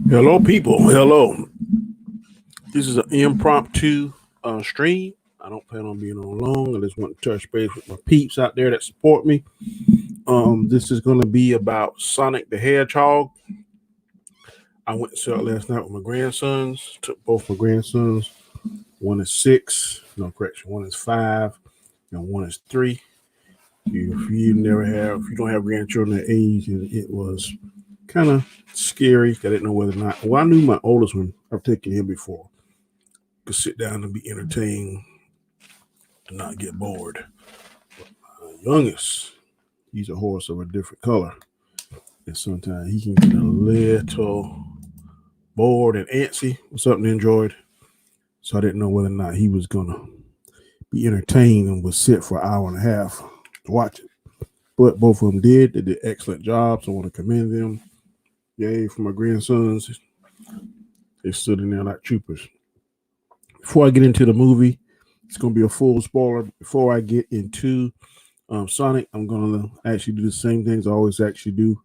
Hello, people. Hello. This is an impromptu stream. I don't plan on being on long. I just want to touch base with my peeps out there that support me. This is going to be about Sonic the Hedgehog. I went and saw it last night with my grandsons. Took both my grandsons. One is 6. No correction. One is 5. And one is 3. If you don't have grandchildren that age, it was kind of scary. I didn't know whether or not. Well, I knew my oldest one. I've taken him before. Could sit down and be entertained, to not get bored. Youngest, he's a horse of a different color, and sometimes he can get a little bored and antsy with something enjoyed. So I didn't know whether or not he was gonna be entertained and would sit for an hour and a half to watch it. But both of them did. They did excellent jobs. I want to commend them. Yay for my grandsons. They stood in there like troopers. Before I get into the movie, it's going to be a full spoiler. Before I get into Sonic, I'm going to actually do the same things I always actually do.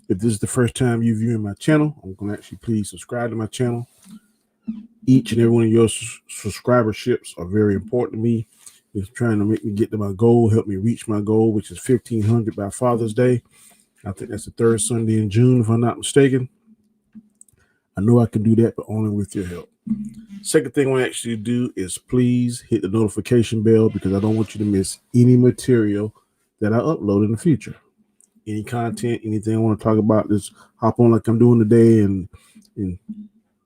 If this is the first time you're viewing my channel, I'm going to actually please subscribe to my channel. Each and every one of your subscriberships are very important to me. It's trying to make me get to my goal, help me reach my goal, which is 1,500 by Father's Day. I think that's the third Sunday in June, if I'm not mistaken. I know I can do that, but only with your help. Second thing I want to actually do is please hit the notification bell because I don't want you to miss any material that I upload in the future. Any content, anything I want to talk about, just hop on like I'm doing today and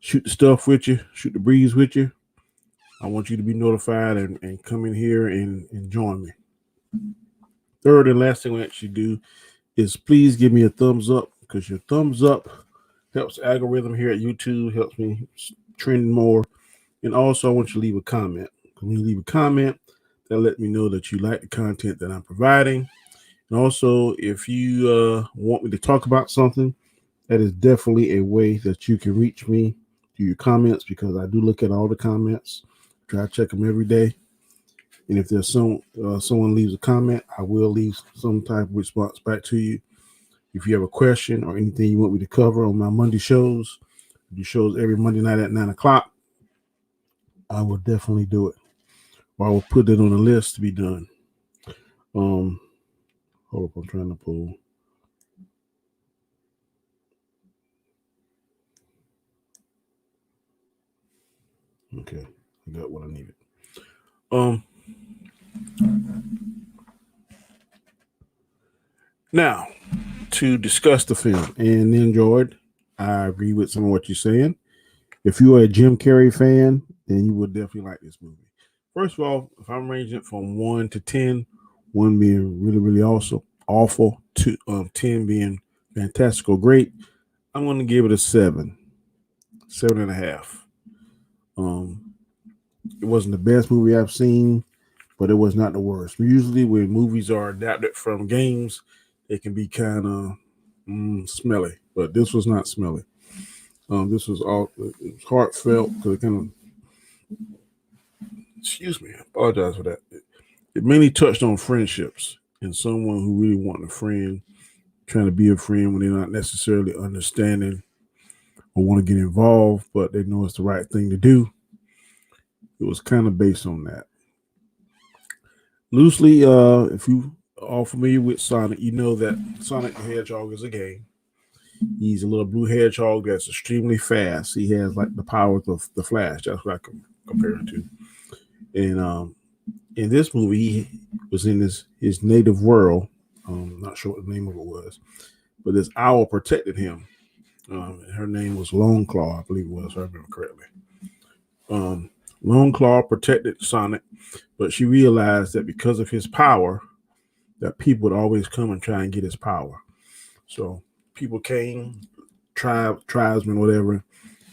shoot the stuff with you, shoot the breeze with you. I want you to be notified and come in here and join me. Third and last thing we actually do is please give me a thumbs up because your thumbs up helps the algorithm here at YouTube, helps me trend more. And also, I want you to leave a comment. When you leave a comment, that let me know that you like the content that I'm providing. And also, if you want me to talk about something, that is definitely a way that you can reach me through your comments because I do look at all the comments. Try to check them every day. And if there's someone leaves a comment, I will leave some type of response back to you. If you have a question or anything you want me to cover on my Monday shows, I do shows every Monday night at 9 o'clock. I will definitely do it. Or I will put it on the list to be done. Hold up, I'm trying to pull. Okay, I got what I needed. Now, to discuss the film and enjoyed, I agree with some of what you're saying. If you are a Jim Carrey fan, then you would definitely like this movie. First of all, if I'm ranging it from 1 to 10, 1 being really, really awful, to 10 being fantastic or great, I'm going to give it a 7, 7.5. It wasn't the best movie I've seen, but it was not the worst. Usually, when movies are adapted from games, it can be kind of smelly, but this was not smelly. This was all it was heartfelt because it kind of, excuse me, I apologize for that. It mainly touched on friendships and someone who really wanted a friend, trying to be a friend when they're not necessarily understanding or want to get involved, but they know it's the right thing to do. It was kind of based on that. Loosely, if you are familiar with Sonic, you know that Sonic the Hedgehog is a game. He's a little blue hedgehog that's extremely fast. He has like the powers of the Flash. That's what I can compare it to. And in this movie, he was in his native world. Not sure what the name of it was, but this owl protected him. Her name was Longclaw, I believe it was, if I remember correctly. Longclaw protected Sonic, but she realized that because of his power, that people would always come and try and get his power. So people came, tribesmen, whatever,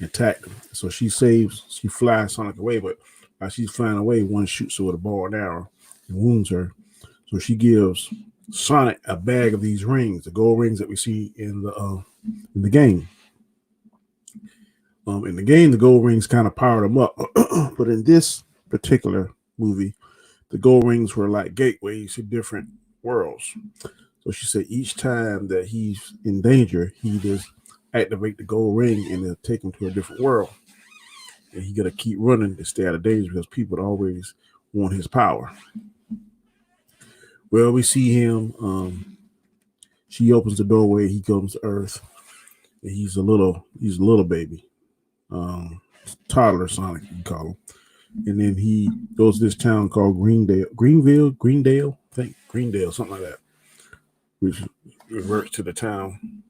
attacked him. So she flies Sonic away, but while she's flying away, one shoots her with a bow and arrow and wounds her. So she gives Sonic a bag of these rings, the gold rings that we see in the game. In the game, the gold rings kind of powered him up, but in this particular movie, the gold rings were like gateways to different worlds. So she said each time that he's in danger, he just activate the gold ring and they'll take him to a different world. And he got to keep running to stay out of danger because people always want his power. Well, we see him. She opens the doorway. He comes to Earth. And he's a little baby, toddler Sonic, you call him. And then he goes to this town called Greendale, I think Greendale, something like that, which reverts to the town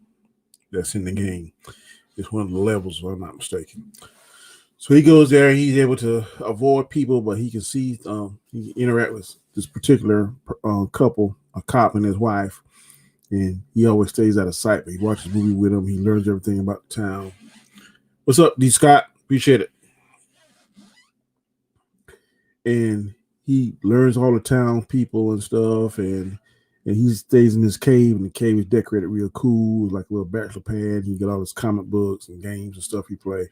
that's in the game. It's one of the levels, if I'm not mistaken. So he goes there. He's able to avoid people, but he can see, he can interact with this particular couple, a cop and his wife, and he always stays out of sight. But he watches the movie with them. He learns everything about the town. What's up, D. Scott? Appreciate it. And he learns all the town people and stuff, and he stays in this cave, and the cave is decorated real cool, like a little bachelor pad. He got all his comic books and games and stuff he play.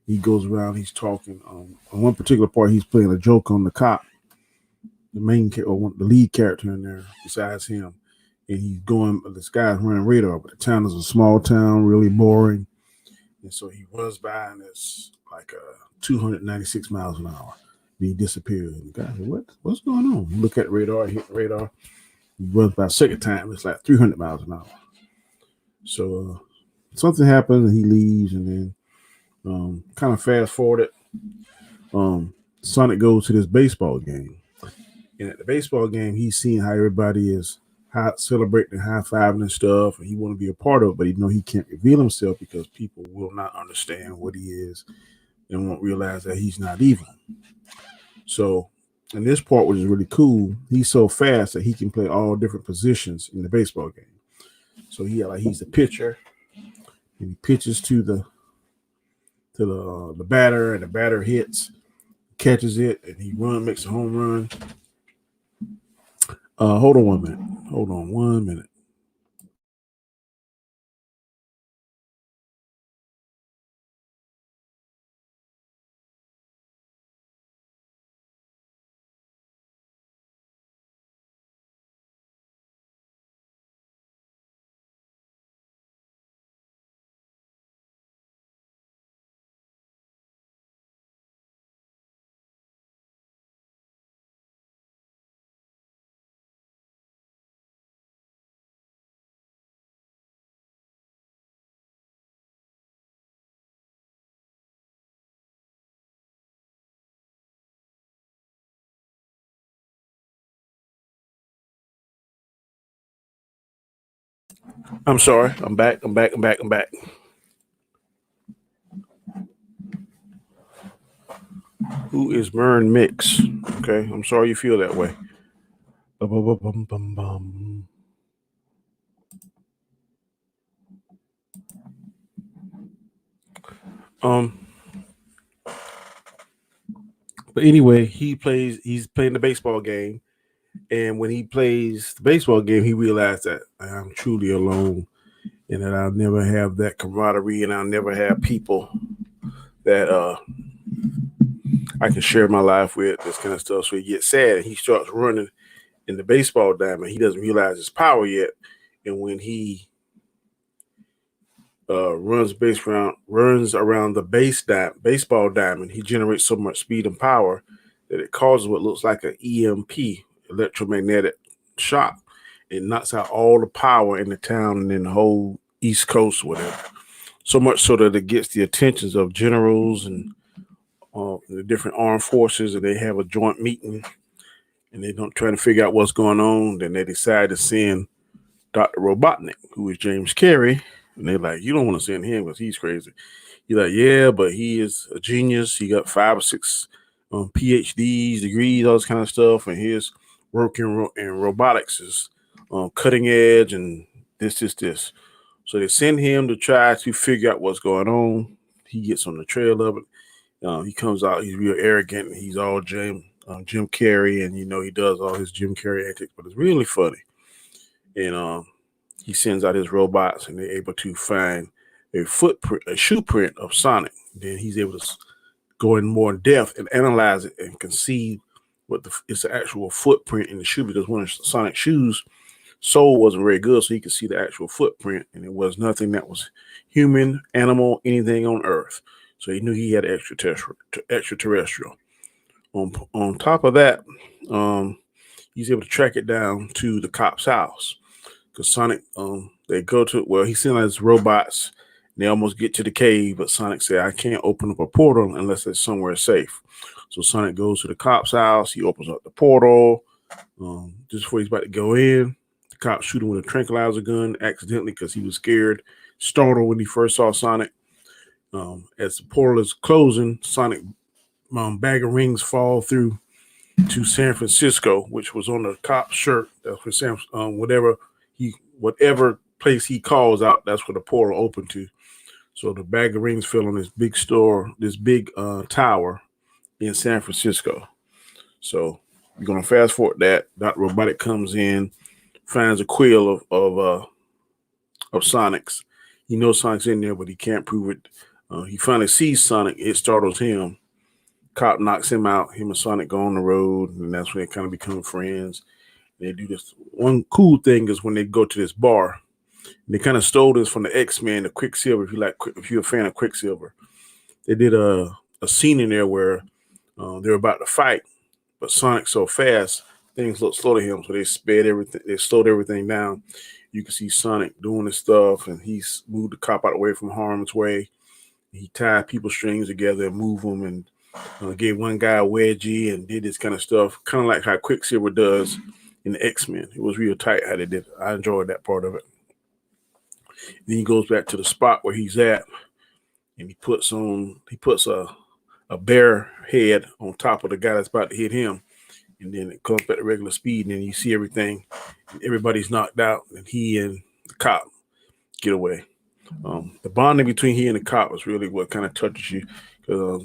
He goes around, he's talking. On one particular part, he's playing a joke on the cop, the main or the lead character in there, besides him. And he's going. This guy's running radar, but the town is a small town, really boring. And so he runs by, and it's like 296 miles an hour. And he disappears. And the guy said, what's going on? You look at the radar, hit the radar. He runs by a second time. It's like 300 miles an hour. So something happens, and he leaves, and then kind of fast forward it. Sonic goes to this baseball game. And at the baseball game, he's seeing how everybody is celebrating, high-fiving and stuff, and he want to be a part of it, but he can't reveal himself because people will not understand what he is and won't realize that he's not evil. So, in this part, which is really cool, he's so fast that he can play all different positions in the baseball game. So he's the pitcher, and he pitches to the batter, and the batter hits, catches it, and he makes a home run. Hold on 1 minute. Hold on 1 minute. I'm sorry. I'm back. Who is Mern Mix? Okay. I'm sorry you feel that way. But anyway, he's playing the baseball game. And when he plays the baseball game, he realized that I'm truly alone and that I'll never have that camaraderie and I'll never have people that I can share my life with, this kind of stuff. So he gets sad and he starts running in the baseball diamond. He doesn't realize his power yet. And when he runs around the baseball diamond, he generates so much speed and power that it causes what looks like an EMP, electromagnetic shock. It knocks out all the power in the town and in the whole East Coast, whatever. So much so that it gets the attentions of generals and the different armed forces, and they have a joint meeting, and they don't try to figure out what's going on. Then they decide to send Dr. Robotnik, who is James Carey, and they're like, "You don't want to send him because he's crazy." He's like, "Yeah, but he is a genius. He got 5 or 6 PhDs, degrees, all this kind of stuff, and his work in robotics is cutting edge, and this." So they send him to try to figure out what's going on. He gets on the trail of it. He comes out, he's real arrogant. He's all Jim Carrey, and he does all his Jim Carrey antics, but it's really funny. And he sends out his robots, and they're able to find a shoe print of Sonic. Then he's able to go in more depth and analyze it and can see it's the actual footprint in the shoe, because one of Sonic's shoes soul wasn't very good, so he could see the actual footprint, and it was nothing that was human, animal, anything on Earth. So he knew he had extraterrestrial. On top of that, um, he's able to track it down to the cop's house because Sonic, they go to he sent out his robots. And they almost get to the cave, but Sonic said, "I can't open up a portal unless it's somewhere safe." So Sonic goes to the cop's house. He opens up the portal. Just before he's about to go in, the cop shoot him with a tranquilizer gun accidentally because he was scared, startled when he first saw Sonic. As the portal is closing, Sonic bag of rings fall through to San Francisco, which was on the cop's shirt. That's for whatever place he calls out, that's where the portal opened to. So the bag of rings fell on this big tower in San Francisco. So you're gonna fast forward that. Dr. Robotic comes in, finds a quill of Sonic's. He knows Sonic's in there, but he can't prove it. He finally sees Sonic. It startles him. Cop knocks him out. Him and Sonic go on the road, and that's when they kind of become friends. They do this. One cool thing is when they go to this bar. They kind of stole this from the X-Men, the Quicksilver. If you're a fan of Quicksilver, they did a scene in there where they're about to fight, but Sonic's so fast, things look slow to him, so they sped everything. They slowed everything down. You can see Sonic doing his stuff, and he's moved the cop out of the way from harm's way. He tied people's strings together and moved them, and gave one guy a wedgie and did this kind of stuff, kind of like how Quicksilver does in the X-Men. It was real tight how they did it. I enjoyed that part of it. Then he goes back to the spot where he's at, and he puts a bear head on top of the guy that's about to hit him, and then it comes back to regular speed, and then you see everything. Everybody's knocked out, and he and the cop get away. The bonding between he and the cop is really what kind of touches you, because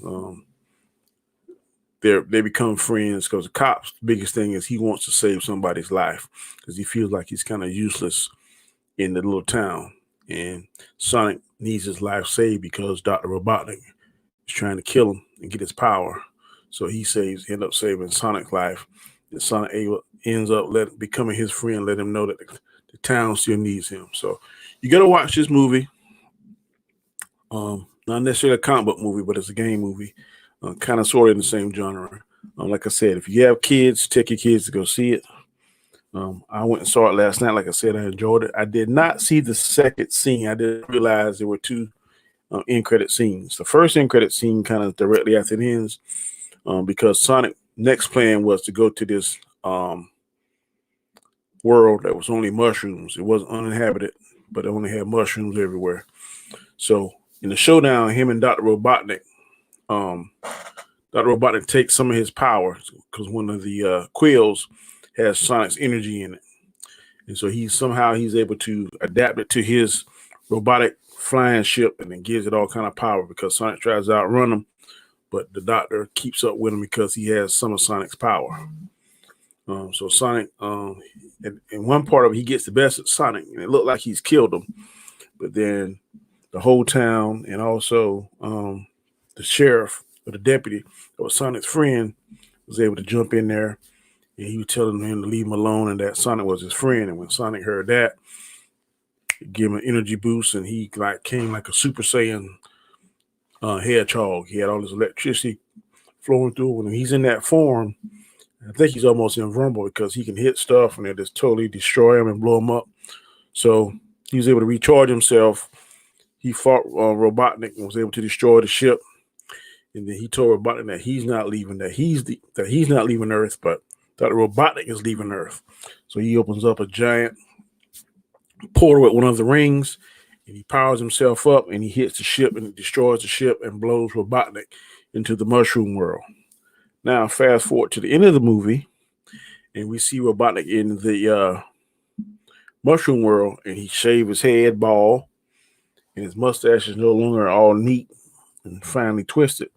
they become friends. Because the cop's biggest thing is he wants to save somebody's life because he feels like he's kind of useless in the little town, and Sonic needs his life saved because Dr. Robotnik is trying to kill him and get his power. So he end up saving Sonic's life, and Sonic ends up becoming his friend, let him know that the town still needs him. So you got to watch this movie. Not necessarily a comic book movie, but it's a game movie, kind of sort of in the same genre. Like I said, if you have kids, take your kids to go see it. I went and saw it last night. Like I said, I enjoyed it. I did not see the second scene. I didn't realize there were two end credit scenes. The first end credit scene kind of directly after it ends, because Sonic next plan was to go to this world that was only mushrooms. It wasn't uninhabited, but it only had mushrooms everywhere. So in the showdown, him and Dr. Robotnik, Dr. Robotnik takes some of his power because one of the quills has Sonic's energy in it. And so he's able to adapt it to his robotic flying ship, and then gives it all kind of power because Sonic tries to outrun him, but the doctor keeps up with him because he has some of Sonic's power. So Sonic, in one part of it, he gets the best of Sonic, and it looked like he's killed him. But then the whole town and also the sheriff or the deputy that was Sonic's friend was able to jump in there, and he was telling him to leave him alone and that Sonic was his friend. And when Sonic heard that, it gave him an energy boost, and he came like a Super Saiyan Hedgehog. He had all this electricity flowing through. When he's in that form, I think he's almost invulnerable because he can hit stuff and it just totally destroy him and blow him up. So he was able to recharge himself. He fought Robotnik and was able to destroy the ship. And then he told Robotnik that he's not leaving, that he's not leaving Earth, but that Robotnik is leaving Earth. So he opens up a giant portal with one of the rings, and he powers himself up, and he hits the ship and destroys the ship and blows Robotnik into the mushroom world. Now, fast forward to the end of the movie, and we see Robotnik in the mushroom world, and he shaved his head bald, and his mustache is no longer all neat and finely twisted.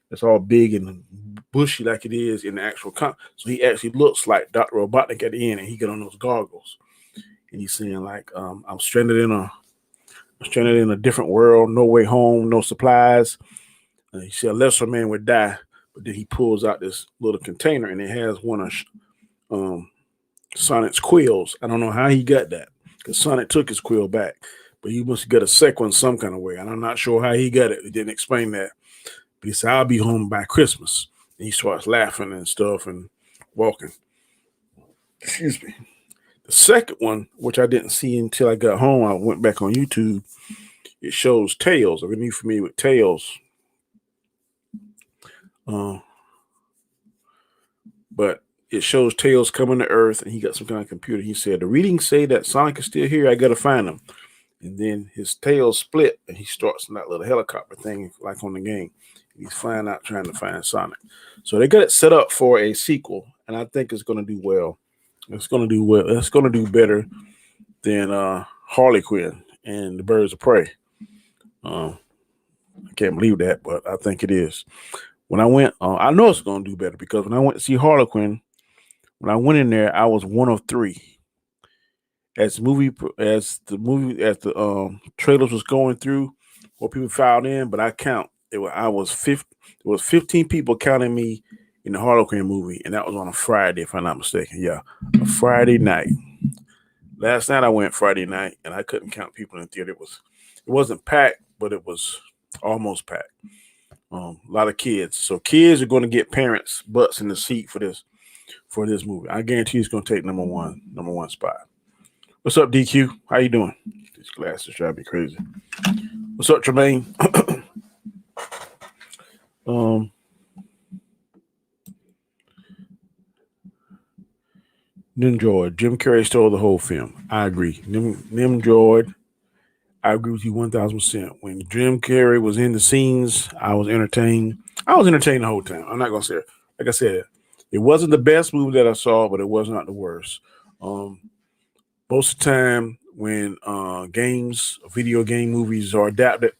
It's all big and bushy like it is in the actual so he actually looks like Dr. Robotnik at the end, and he got on those goggles, and he's saying like, I'm stranded in a different world, no way home, no supplies. He said a lesser man would die, but then he pulls out this little container, and it has one of Sonic's quills. I don't know how he got that because Sonic took his quill back, but he must have got a second one some kind of way. And I'm not sure how he got it. He didn't explain that. But he said, I'll be home by Christmas. And he starts laughing and stuff and walking. Excuse me. The second one, which I didn't see until I got home, I went back on YouTube. It shows Tails. Are you familiar with Tails? But it shows Tails coming to Earth, and he got some kind of computer. He said, the readings say that Sonic is still here. I got to find him. And then his tail split, and he starts in that little helicopter thing, like on the game. He's flying out trying to find Sonic. So they got it set up for a sequel, and I think it's going to do well. It's going to do well. It's going to do better than Harley Quinn and the Birds of Prey. I can't believe that, but I think it is. When I went, I know it's going to do better because when I went to see Harley Quinn, when I went in there, I was one of three. As the trailers was going through, more people filed in, but I was 50. There was 15 people counting me in the Harley Quinn movie, and that was on a Friday, if I'm not mistaken. Yeah, a Friday night. Last night I went Friday night, and I couldn't count people in the theater. It wasn't packed, but it was almost packed. A lot of kids. So kids are going to get parents' butts in the seat for this movie. I guarantee it's going to take number one spot. What's up, DQ? How you doing? These glasses drive me crazy. What's up, Tremaine? Nimjoid. Jim Carrey stole the whole film. I agree. Nimjoid. I agree with you 1,000%. When Jim Carrey was in the scenes, I was entertained. I was entertained the whole time. I'm not gonna say it. Like I said, it wasn't the best movie that I saw, but it was not the worst. Most of the time, when video game movies are adapted,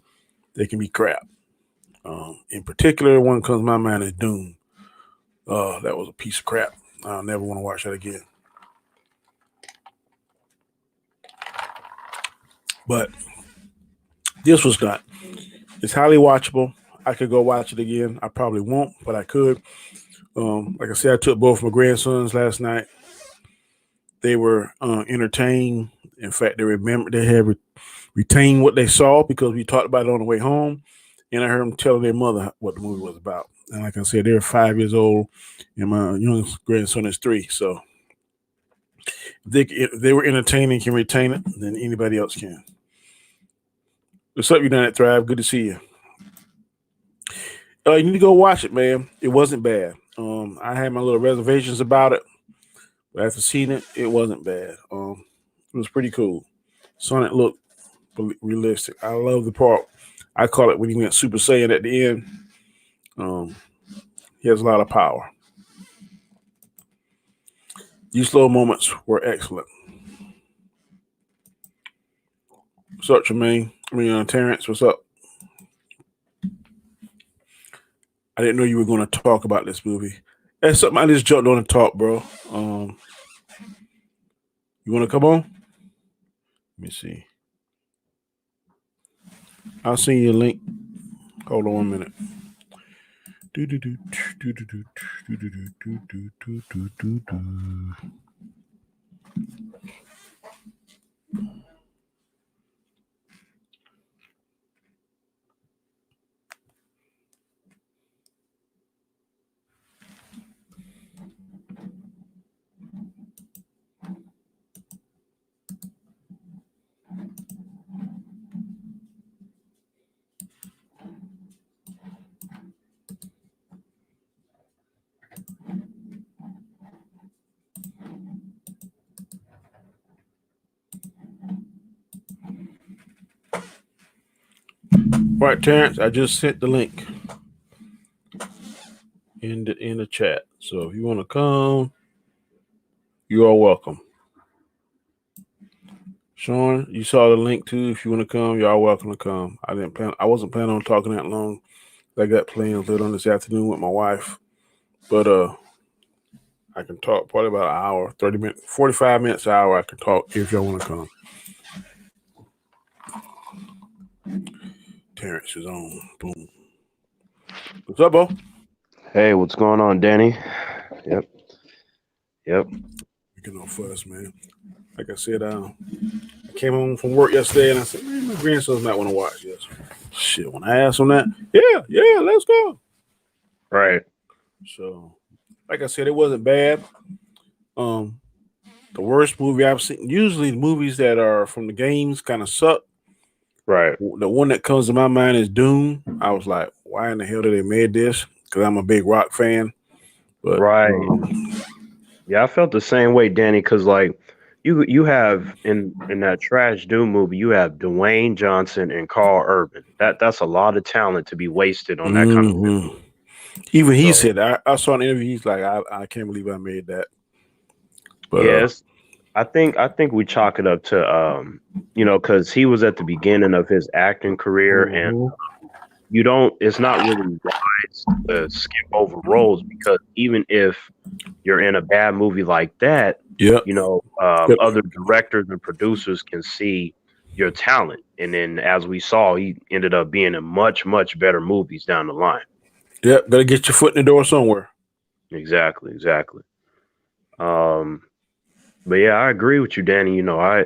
they can be crap. In particular, one comes to my mind is Doom. That was a piece of crap. I'll never want to watch that again. But this was not. It's highly watchable. I could go watch it again. I probably won't, but I could. Like I said, I took both my grandsons last night. They were entertained. In fact, they had retained what they saw because we talked about it on the way home. And I heard them telling their mother what the movie was about. And like I said, they're 5 years old, and my youngest grandson is 3. So if they were entertained and can retain it, then anybody else can. What's up, you down at Thrive? Good to see you. You need to go watch it, man. It wasn't bad. I had my little reservations about it, but after seeing it, it wasn't bad. It was pretty cool. Sonic looked realistic. I love the part. I call it when he went Super Saiyan at the end. He has a lot of power. These slow moments were excellent. What's up, Tremaine? Terrence, what's up? I didn't know you were going to talk about this movie. That's something I just jumped on and talk, bro. You want to come on? Let me see. I'll send you a link. Hold on 1 minute. All right, Terrence, I just sent the link in the chat. So if you want to come, you are welcome. Sean, you saw the link too. If you want to come, y'all welcome to come. I wasn't planning on talking that long. I got plans later on this afternoon with my wife. But I can talk probably about an hour, 30 minutes, 45 minutes, an hour. I can talk if y'all want to come. Terrence is on. Boom. What's up, Bo? Hey, what's going on, Danny? Yep. Making no fuss, man. Like I said, I came home from work yesterday and I said, man, my grandson's not want to watch this. Shit, when I asked him that, yeah, let's go. Right. So, like I said, it wasn't bad. Um, the worst movie I've seen. Usually, the movies that are from the games kind of suck. Right. The one that comes to my mind is Doom. I was like, why in the hell did they made this? Because I'm a big rock fan. But Right. Yeah, I felt the same way, Danny, because like you have in that trash Doom movie, you have Dwayne Johnson and Carl Urban. That's a lot of talent to be wasted on that kind of film. mhm. Even he So said, I saw an interview. He's like, I can't believe I made that. But yes, I think we chalk it up to because he was at the beginning of his acting career, and mhm. you don't. It's not really wise to skip over roles because even if you're in a bad movie like that, Yep. Yep. other directors and producers can see your talent. And then, as we saw, he ended up being in much, much better movies down the line. Yep. Gotta get your foot in the door somewhere. Exactly, exactly. Um, but yeah, I agree with you, Danny. I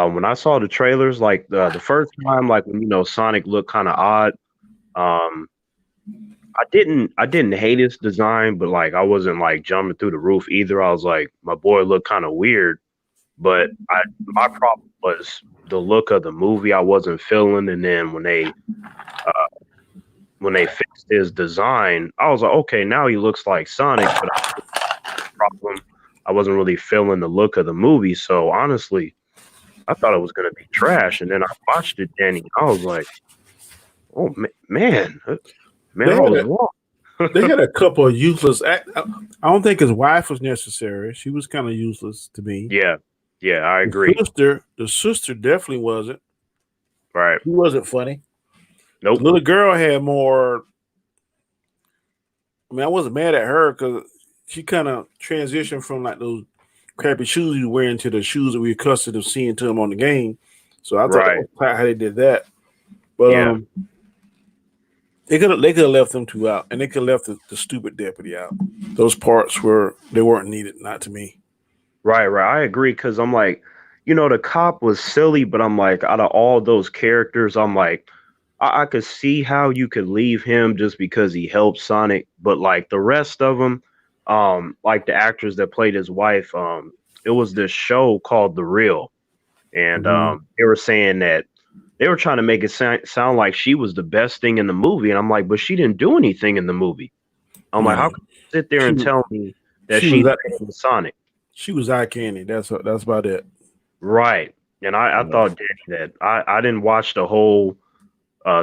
when I saw the trailers, like the first time, like when Sonic looked kind of odd. Um, I didn't hate his design, but like I wasn't like jumping through the roof either. I was like, my boy looked kind of weird. But my problem was the look of the movie I wasn't feeling, and then when they fixed his design, I was like, okay, now he looks like Sonic. But problem, I wasn't really feeling the look of the movie. So honestly, I thought it was gonna be trash, and then I watched it, Danny. I was like, oh man, They I had was a wrong. they had a couple of useless. I don't think his wife was necessary. She was kind of useless to me. Yeah, yeah, I The agree. the sister definitely wasn't. Right. He wasn't funny. The Nope. little girl had more. I mean, I wasn't mad at her because she kind of transitioned from like those crappy shoes you wearing to the shoes that we accustomed to seeing to him on the game. So I thought that Right. was how they did that. But Yeah. they could have left them two out, and they could have left the stupid deputy out. Those parts they weren't needed, not to me. Right, right. I agree because I'm like, the cop was silly, but I'm like, out of all those characters, I'm like, I could see how you could leave him just because he helped Sonic, but like the rest of them, like the actors that played his wife, it was this show called The Real, and Mhm. they were saying that they were trying to make it sound like she was the best thing in the movie, and I'm like, but she didn't do anything in the movie. I'm like, how Yeah, can you sit there she and was tell me that she was she's that better than Sonic? she was eye candy. That's about it. Right. And I Yeah. thought, Danny, that I didn't watch the whole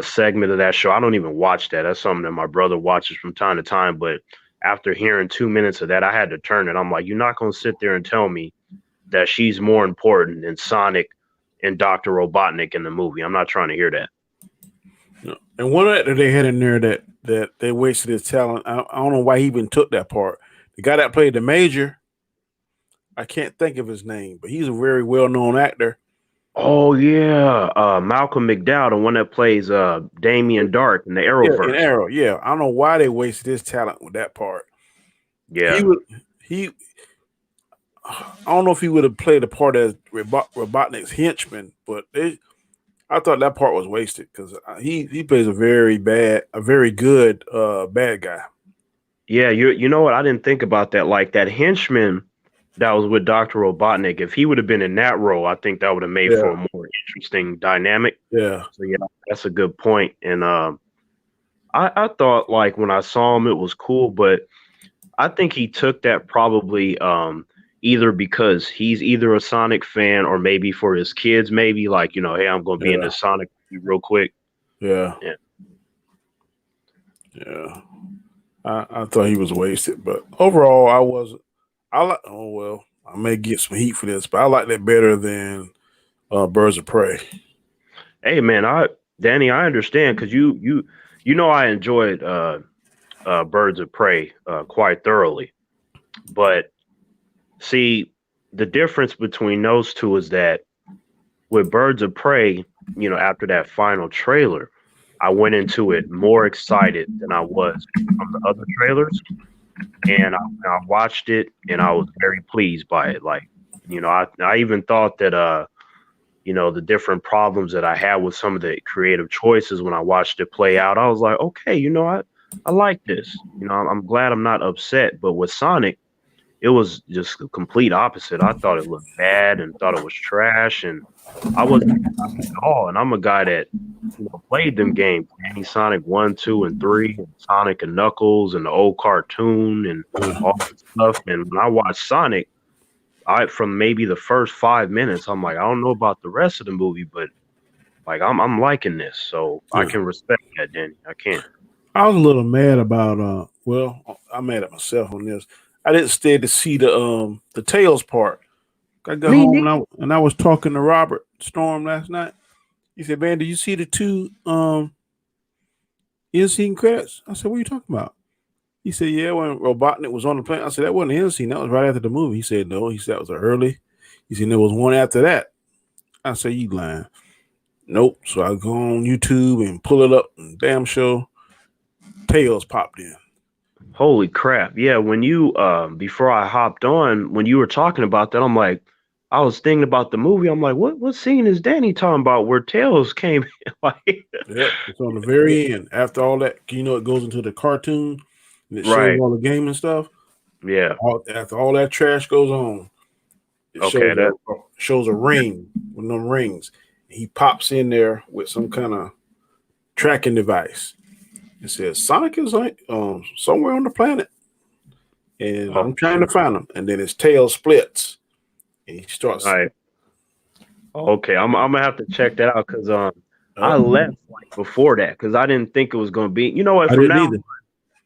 segment of that show. I don't even watch that. That's something that my brother watches from time to time. But after hearing 2 minutes of that, I had to turn it. I'm like, you're not going to sit there and tell me that she's more important than Sonic and Dr. Robotnik in the movie. I'm not trying to hear that. Yeah. And one actor they had in there that they wasted his talent. I don't know why he even took that part. The guy that played the major, I can't think of his name, but he's a very well known actor. Oh, yeah. Malcolm McDowell, the one that plays Damien Dark in the Yeah, in Arrowverse. Arrow. Yeah, I don't know why they wasted his talent with that part. He Yeah. would he. I don't know if he would have played the part as Robotnik's henchman, but I thought that part was wasted because he plays a very good bad guy. Yeah, you know what? I didn't think about that. Like that henchman that was with Dr. Robotnik, if he would have been in that role, I think that would have made for Yeah, a more interesting dynamic. yeah, So yeah, that's a good point. And I thought like when I saw him, it was cool, but I think he took that probably either because he's either a Sonic fan or maybe for his kids, maybe like, hey, I'm gonna be in yeah, this Sonic movie real quick. yeah, Yeah. yeah. I thought he was wasted, but overall, I wasn't. I like. Oh well, I may get some heat for this, but I like that better than Birds of Prey. Hey man, Danny, I understand because I enjoyed Birds of Prey quite thoroughly. But see, the difference between those two is that with Birds of Prey, after that final trailer, I went into it more excited than I was from the other trailers. and I watched it, and I was very pleased by it. Like, I even thought that the different problems that I had with some of the creative choices when I watched it play out, I was like, okay, I like this. I'm glad I'm not upset. But with Sonic, it was just the complete opposite. I thought it looked bad and thought it was trash, and I wasn't happy at all. And I'm a guy that played them games, Danny Sonic 1, 2, and 3, and Sonic and Knuckles, and the old cartoon, and Uh, all that stuff. And when I watched Sonic, I from maybe the first 5 minutes, I'm like, I don't know about the rest of the movie, but like I'm liking this, so I yeah. can respect that, Danny. I can. I was a little mad about well, I'm mad at myself on this. I didn't stay to see the Tails part. I got Me home neither. and I was talking to Robert Storm last night. He said, "Man, did you see the two end scene credits?" I said, "What are you talking about?" He said, "Yeah, when Robotnik was on the plane." I said, "That wasn't the end scene. That was right after the movie." He said, "No." He said, "That was early." He said, "There was one after that." I said, "You lying?" Nope. So I go on YouTube and pull it up, and damn sure Tails popped in. Holy crap! Yeah, when you before I hopped on, when you were talking about that, I'm like, I was thinking about the movie. I'm like, what scene is Danny talking about where Tails came in? Like, Yep, it's on the very end. After all that, it goes into the cartoon and it shows right? all the game and stuff. Yeah. After all that trash goes on, it Okay. shows a ring with them rings. He pops in there with some kind of tracking device. It says Sonic is like somewhere on the planet, and Oh, I'm trying to find him. And then his tail splits, and he starts. right. Okay, I'm gonna have to check that out because I Up. left like before that because I didn't think it was gonna be. You know what? I From didn't now either.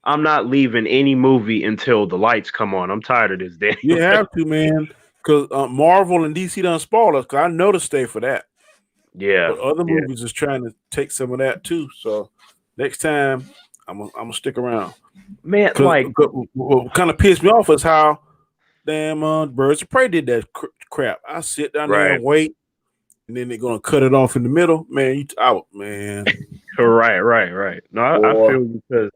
I'm not leaving any movie until the lights come on. I'm tired of this, You Daniel. have to, man, because Marvel and DC done spoiled us. Because I know to stay for that. Yeah, But other yeah, movies is trying to take some of that too. So next time I'm gonna stick around. man. Because Like, what kind of pissed me off is how damn Birds of Prey did that crap. I sit down there right, and wait, and then they're gonna cut it off in the middle. Man, you out, man. right. No, I Boy, feel you because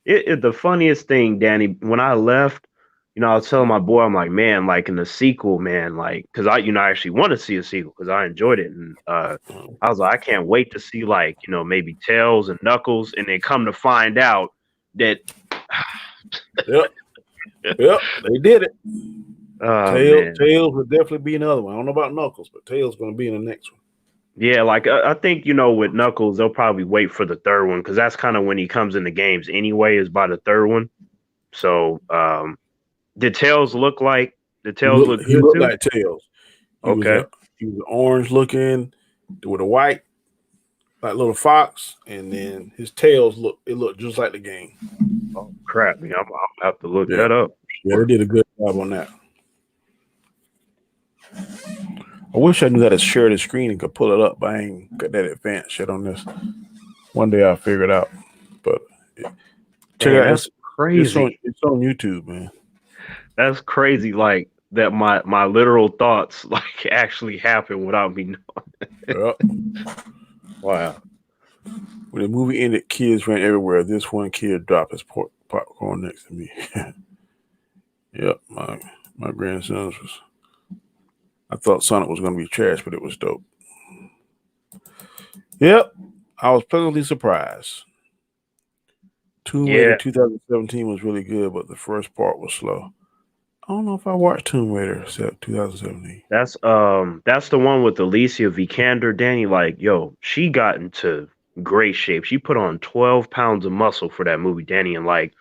the funniest thing, Danny. When I left, I was telling my boy, I'm like, man, like in the sequel, man, like, because I actually want to see a sequel because I enjoyed it, and I was like, I can't wait to see like maybe Tails and Knuckles, and then come to find out that. yep, yep, they did it. Oh man. Tails would definitely be another one. I don't know about Knuckles, but Tails gonna be in the next one. Yeah, like I think with Knuckles, they'll probably wait for the third one because that's kind of when he comes in the games anyway. Is by the third one. So, did Tails look like did Tails look He good looked too? like Tails. He was Okay, a he was orange looking with a white like little fox, and then his looked just like the game. oh crap, yeah, I'll have to look Yeah, that up. yeah, they Sure. did a good job on that. I wish I knew how to share the screen and could pull it up, but I ain't got that advanced shit on this. One day I'll figure it out. But check it Dang, out. that's crazy. It's on YouTube, man. That's crazy. Like that, my literal thoughts like actually happened without me knowing. Yep. Wow. When the movie ended, kids ran everywhere. This one kid dropped his popcorn next to me. Yep, my grandson's was. I thought Sonic was going to be trash, but it was dope. Yep, I was pleasantly surprised. Tomb Raider Yeah, 2017 was really good, but the first part was slow. I don't know if I watched Tomb Raider 2017. that's the one with Alicia Vikander, Danny. Like, yo, she got into great shape. She put on 12 pounds of muscle for that movie, Danny, and like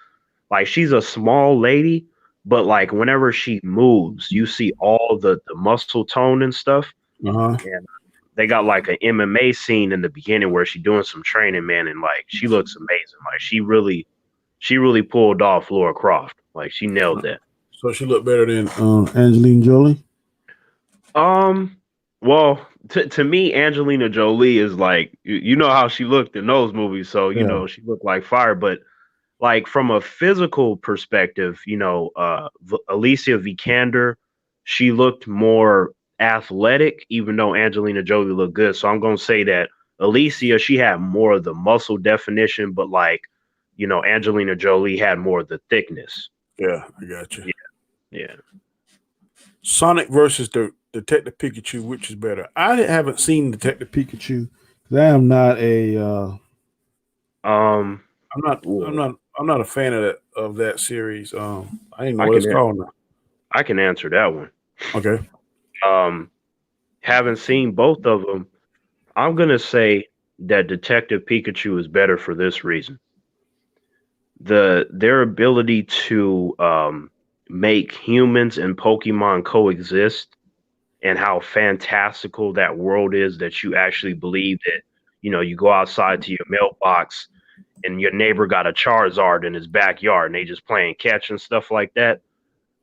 she's a small lady, but like whenever she moves, you see all the muscle tone and stuff. Uh huh. And they got like an MMA scene in the beginning where she doing some training, man, and like she looks amazing. Like she really pulled off Laura Croft. Like she nailed that. So she looked better than Angelina Jolie. Um, well, to me, Angelina Jolie is like you know how she looked in those movies, so Yeah. she looked like fire. But like from a physical perspective, Alicia Vikander, she looked more athletic, even though Angelina Jolie looked good. So I'm gonna say that Alicia, she had more of the muscle definition, but like, Angelina Jolie had more of the thickness. Yeah, I got you. Yeah, yeah. Sonic versus the Detective Pikachu, which is better? I haven't seen Detective Pikachu because I am not a. Um, I'm not. I'm well, not. I'm not a fan of that series. I didn't know I what can it's called now. I can answer that one. Okay, Um, haven't seen both of them. I'm gonna say that Detective Pikachu is better for this reason: their ability to make humans and Pokemon coexist, and how fantastical that world is that you actually believe that, you go outside to your mailbox and your neighbor got a Charizard in his backyard and they just playing catch and stuff like that.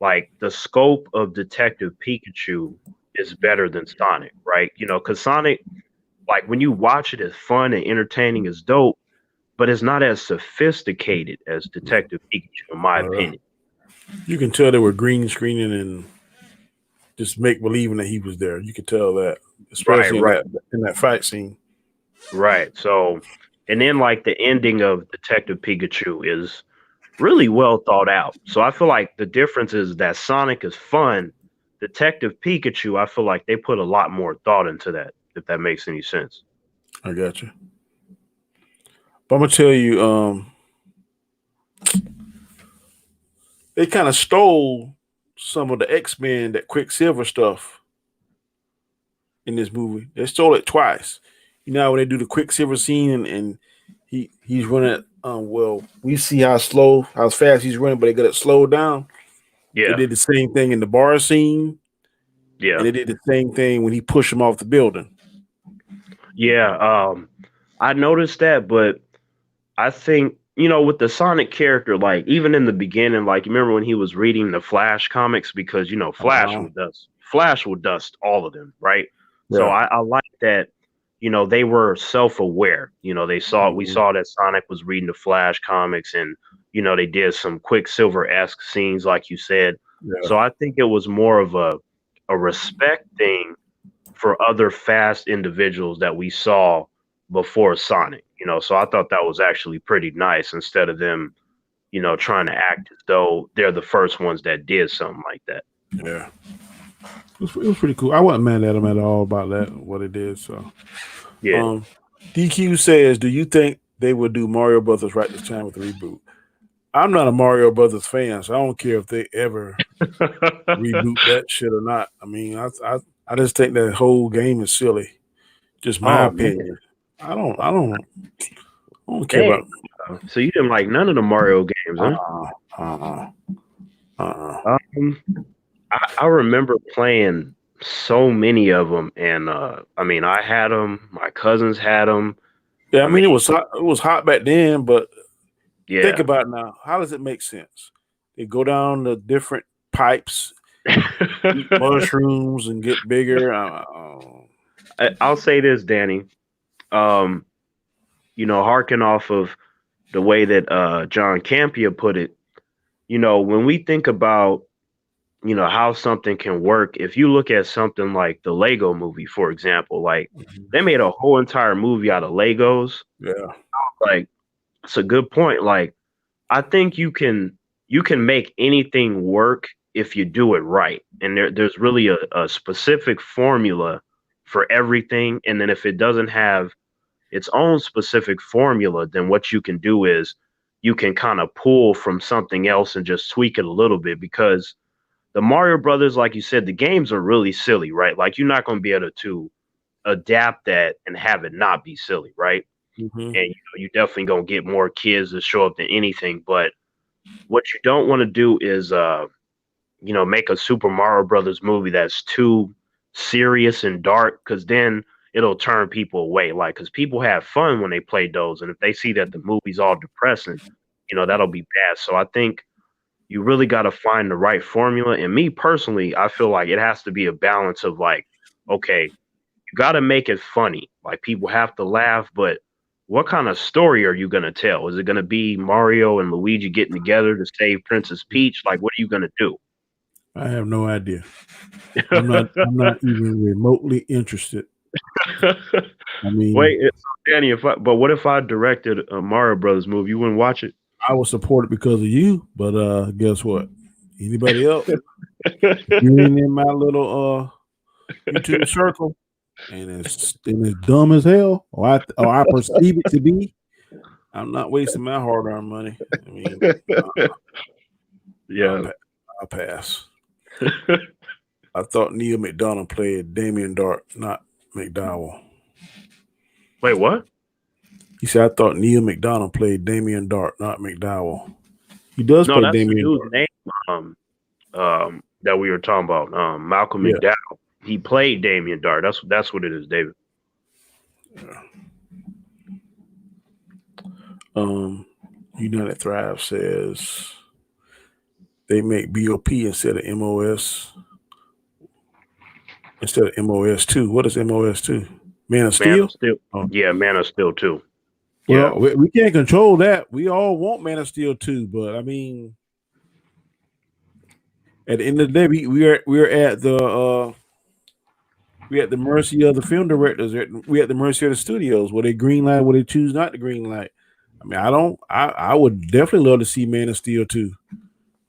Like the scope of Detective Pikachu is better than Sonic, right? Because Sonic, like when you watch it, it's fun and entertaining, is dope, but it's not as sophisticated as Detective Pikachu, in my uh, opinion. you can tell they were green screening and just make believing that he was there. You could tell that, Right, especially in right, that fight scene. right. So, and then like the ending of Detective Pikachu is really well thought out. So I feel like the difference is that Sonic is fun. Detective Pikachu, I feel like they put a lot more thought into that, if that makes any sense. I got you. But I'm gonna tell you, they kind of stole some of the X-Men, that Quicksilver stuff in this movie. They stole it twice. You know when they do the Quicksilver scene and he's running. Well, we see how fast he's running, but they got it slowed down. They Yeah, did the same thing in the bar scene, yeah, and they did the same thing when he pushed him off the building. yeah. I noticed that, but I think, with the Sonic character, like even in the beginning, like you remember when he was reading the Flash comics, because Uh-huh. Flash will dust all of them, right? So Yeah. I like that, they were self-aware. We Mhm. saw that Sonic was reading the Flash comics, and they did some Quicksilver-esque scenes, like you said. Yeah. So I think it was more of a respect thing for other fast individuals that we saw before Sonic. So I thought that was actually pretty nice, instead of them, trying to act as though they're the first ones that did something like that. Yeah. It was pretty cool. I wasn't mad at him at all about that, what it did. So, Yeah. um, DQ says, "Do you think they will do Mario Brothers right this time with the reboot?" I'm not a Mario Brothers fan, so I don't care if they ever reboot that shit or not. I mean, I just think that whole game is silly. Just my Oh man, opinion. I don't care dang. about. So you didn't like none of the Mario games, huh? Uh uh uh. Um, I remember playing so many of them, and I mean, I had them. My cousins had them. Yeah, I I mean, mean it was hot back then, but think yeah. about it now. How does it make sense? They go down the different pipes, eat mushrooms, and get bigger. I'll say this, Danny. Um, harking off of the way that John Campia put it, when we think about, how something can work, if you look at something like the Lego movie, for example, like they made a whole entire movie out of Legos. Yeah. Like, it's a good point. Like, I think you can make anything work if you do it right. And there's really a specific formula for everything. And then if it doesn't have its own specific formula, then what you can do is you can kind of pull from something else and just tweak it a little bit, because the Mario Brothers, like you said, the games are really silly, right? Like you're not going to be able to adapt that and have it not be silly, right? Hmm. And you definitely gonna get more kids to show up than anything. But what you don't want to do is make a Super Mario Brothers movie that's too serious and dark, because then it'll turn people away. Like, because people have fun when they play those, and if they see that the movie's all depressing, that'll be bad. So I think you really got to find the right formula. And me personally, I feel like it has to be a balance of like, okay, you got to make it funny. Like people have to laugh, but what kind of story are you going to tell? Is it going to be Mario and Luigi getting together to save Princess Peach? Like, what are you going to do? I have no idea. I'm not even remotely interested. I mean, Wait, it's Danny. But what if I directed a Mario Brothers movie? You wouldn't watch it? I will support it because of you, but guess what? Anybody else? You ain't in my little YouTube circle, and it's dumb as hell, or I perceive it to be. I'm not wasting my hard-earned money. I mean, I'll, Yeah. pa- I'll pass. I thought Neil McDonough played Damien Dart, not McDowell. Wait, what? He said, I thought Neil McDonough played Damien Dart, not McDowell. He does No, play that's the Damien dude's Dart. name. That we were talking about. Malcolm Yeah. McDowell. He played Damien Dart. That's what it is, David. Um, United Thrive says they make BOP instead of MOS2. What is MOS2? Man of Man of Steel? Steel. Oh. Yeah, Man of Steel too. Yeah. Well, we can't control that. We all want Man of Steel too, but I mean, at the end of the day, we're at the mercy of the film directors. We at the mercy of the studios. Will they green light? Will they choose not to green light? I mean, I don't. I would definitely love to see Man of Steel too.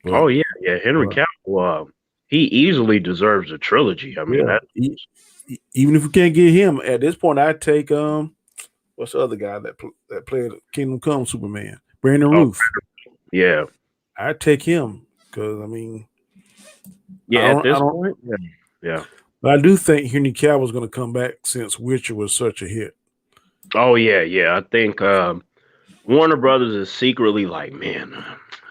Oh But yeah, yeah. Henry Cavill. He easily deserves a trilogy. I mean, yeah, that. even if we can't get him at this point, I'd take what's the other guy that played Kingdom Come Superman? Brandon Oh Roof. yeah, I'd take him because I mean, yeah. I At don't, I this don't. point, yeah, yeah. But I do think Henry Cavill's going to come back since Witcher was such a hit. Oh yeah, yeah. I think Warner Brothers is secretly like, man,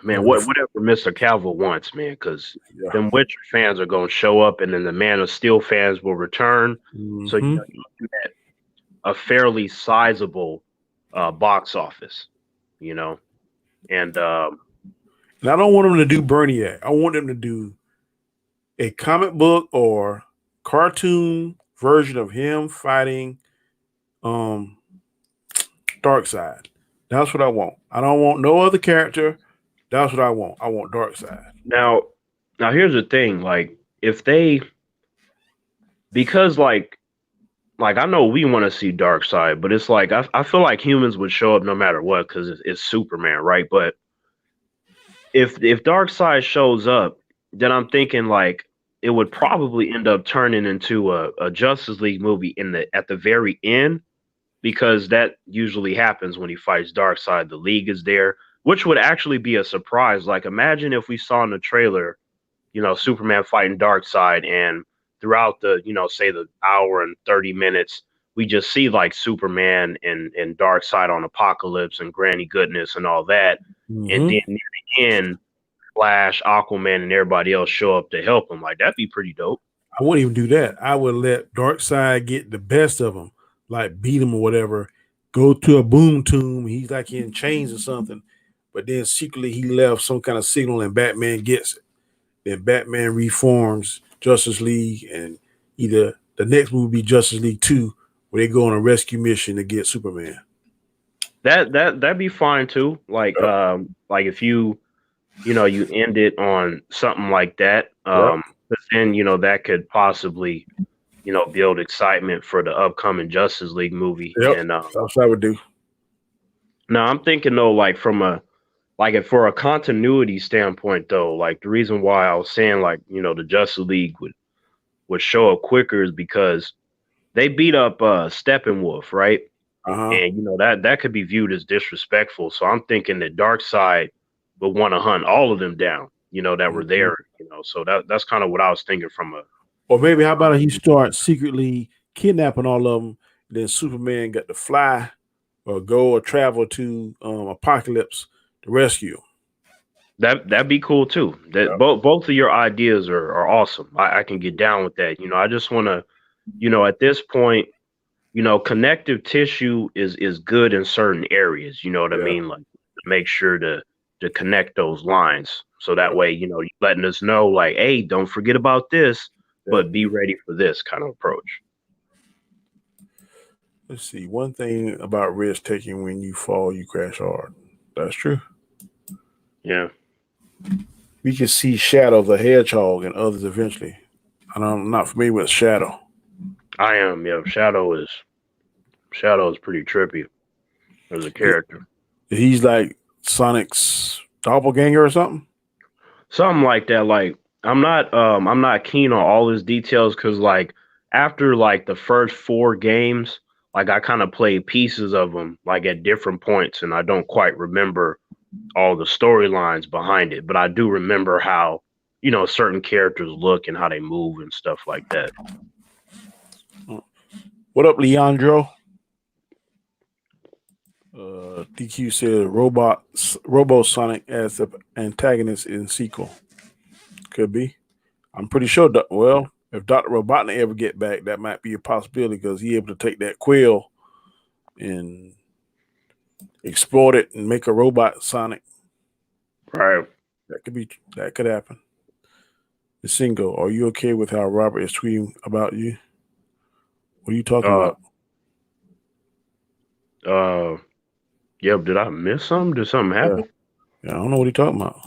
whatever Mr. Cavill wants, man, because Yeah. them Witcher fans are gonna show up, and then the Man of Steel fans will return. So Mm-hmm. you do that a fairly sizable box office, you know, and And I don't want them to do Berniac. I want them to do a comic book or cartoon version of him fighting um Darkseid. That's what I want. I don't want no other character. That's what I want. I want Darkseid. now, now here's the thing, like if they because like I know we want to see Dark Side, but it's like I feel like humans would show up no matter what because it's Superman, right? But if Dark Side shows up, then I'm thinking like it would probably end up turning into a Justice League movie in the at the very end because that usually happens when he fights Dark Side. The League is there, which would actually be a surprise. Like imagine if we saw in the trailer, Superman fighting Dark Side, and throughout the, say the hour and 30 minutes, we just see like Superman and Dark Side on Apocalypse and Granny Goodness and all that. And Mm-hmm. then near the end, Flash, Aquaman, and everybody else show up to help him. Like that'd be pretty dope. I wouldn't even do that. I would let Darkseid get the best of him, like beat him or whatever. Go to a boom tomb. He's like in chains or something. But then secretly he left some kind of signal and Batman gets it. Then Batman reforms Justice League, and either the next movie be Justice League 2, where they go on a rescue mission to get Superman. That'd be fine too. Yep. Like if you end it on something like that. Yep. But then that could possibly build excitement for the upcoming Justice League movie. Yep. And That's what I would do. now I'm thinking though, like from a like if for a continuity standpoint though, like the reason why I was saying like the Justice League would show up quicker is because they beat up Steppenwolf, right? Uh-huh. And that could be viewed as disrespectful. So I'm thinking that Darkseid would want to hunt all of them down, that were Mm-hmm. there, So that's kind of what I was thinking from a Or maybe how about he start secretly kidnapping all of them, then Superman got to fly or go or travel to Apocalypse to rescue. that'd be cool too. That Yep. both of your ideas are awesome. I can get down with that. I just want to, at this point, connective tissue is good in certain areas. You know what I Yeah. mean? Like make sure to connect those lines so that way you're letting us know like, hey, don't forget about this, but be ready for this kind of approach. Let's see. One thing about risk taking: when you fall, you crash hard. That's true. Yeah. We can see Shadow the Hedgehog and others eventually. And I'm not familiar with Shadow. I am. Yeah. Shadow is pretty trippy as a character. He's like Sonic's doppelganger or something? Something like that. Like I'm not keen on all his details because like after like the first four games, like I kind of played pieces of them like at different points, and I don't quite remember all the storylines behind it, but I do remember how certain characters look and how they move and stuff like that. What up, Leandro? DQ said Robo Sonic as the antagonist in sequel. Could be. I'm pretty sure. Well, if Dr. Robotnik ever get back, that might be a possibility because he able to take that quill and exploit it and make a robot Sonic. Right. That could be. That could happen. The single. Are you okay with how Robert is tweeting about you? What are you talking Uh. about? Yep. Did I miss something? Did something Yeah. happen? Yeah, I don't know what he's talking about.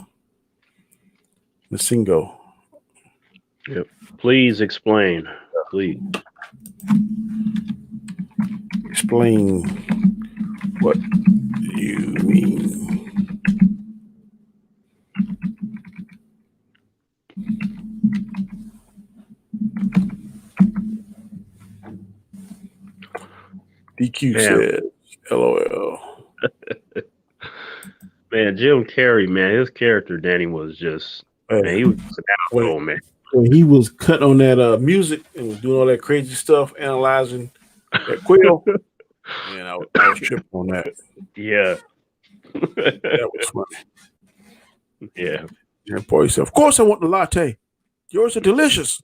The single. Yep. Please explain. Please. Explain what you mean. DQ Man, said, LOL. man, Jim Carrey, man, his character Danny was just man, Hey, he was just an when, asshole, man. when he was cut on that music and was doing all that crazy stuff, analyzing that quill, man, I was tripping on that. Yeah. That was funny. Yeah. And boy said, of course I want the latte. Yours are delicious.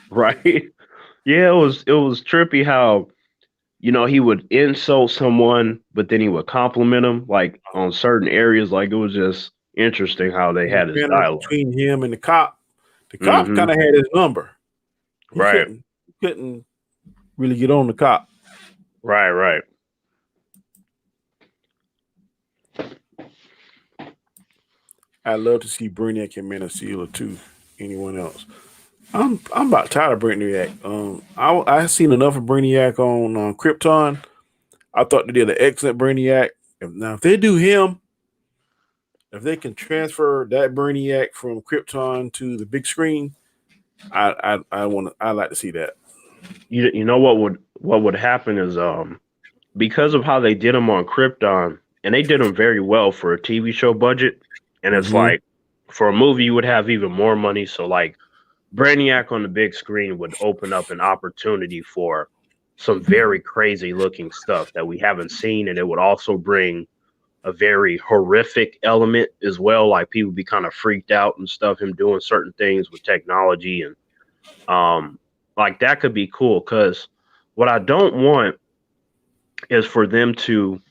Right. Yeah, it was trippy how he would insult someone, but then he would compliment them like on certain areas. Like it was just interesting how they And the had his panel dialogue. between him and the cop. The cop Hmm. kind of had his number. He Right. couldn't really get on the cop. Right. I'd love to see Brainiac and Man of Steel too. Anyone else? I'm about tired of Brainiac. I seen enough of Brainiac on Krypton. I thought they did an excellent Brainiac. If they do him, if they can transfer that Brainiac from Krypton to the big screen, I'd like to see that. You know what would happen is because of how they did him on Krypton, and they did him very well for a TV show budget. And it's Mm-hmm. like for a movie, you would have even more money. So like Brainiac on the big screen would open up an opportunity for some very crazy looking stuff that we haven't seen, and it would also bring a very horrific element as well. Like people be kind of freaked out and stuff. Him doing certain things with technology and like that could be cool. Because what I don't want is for them to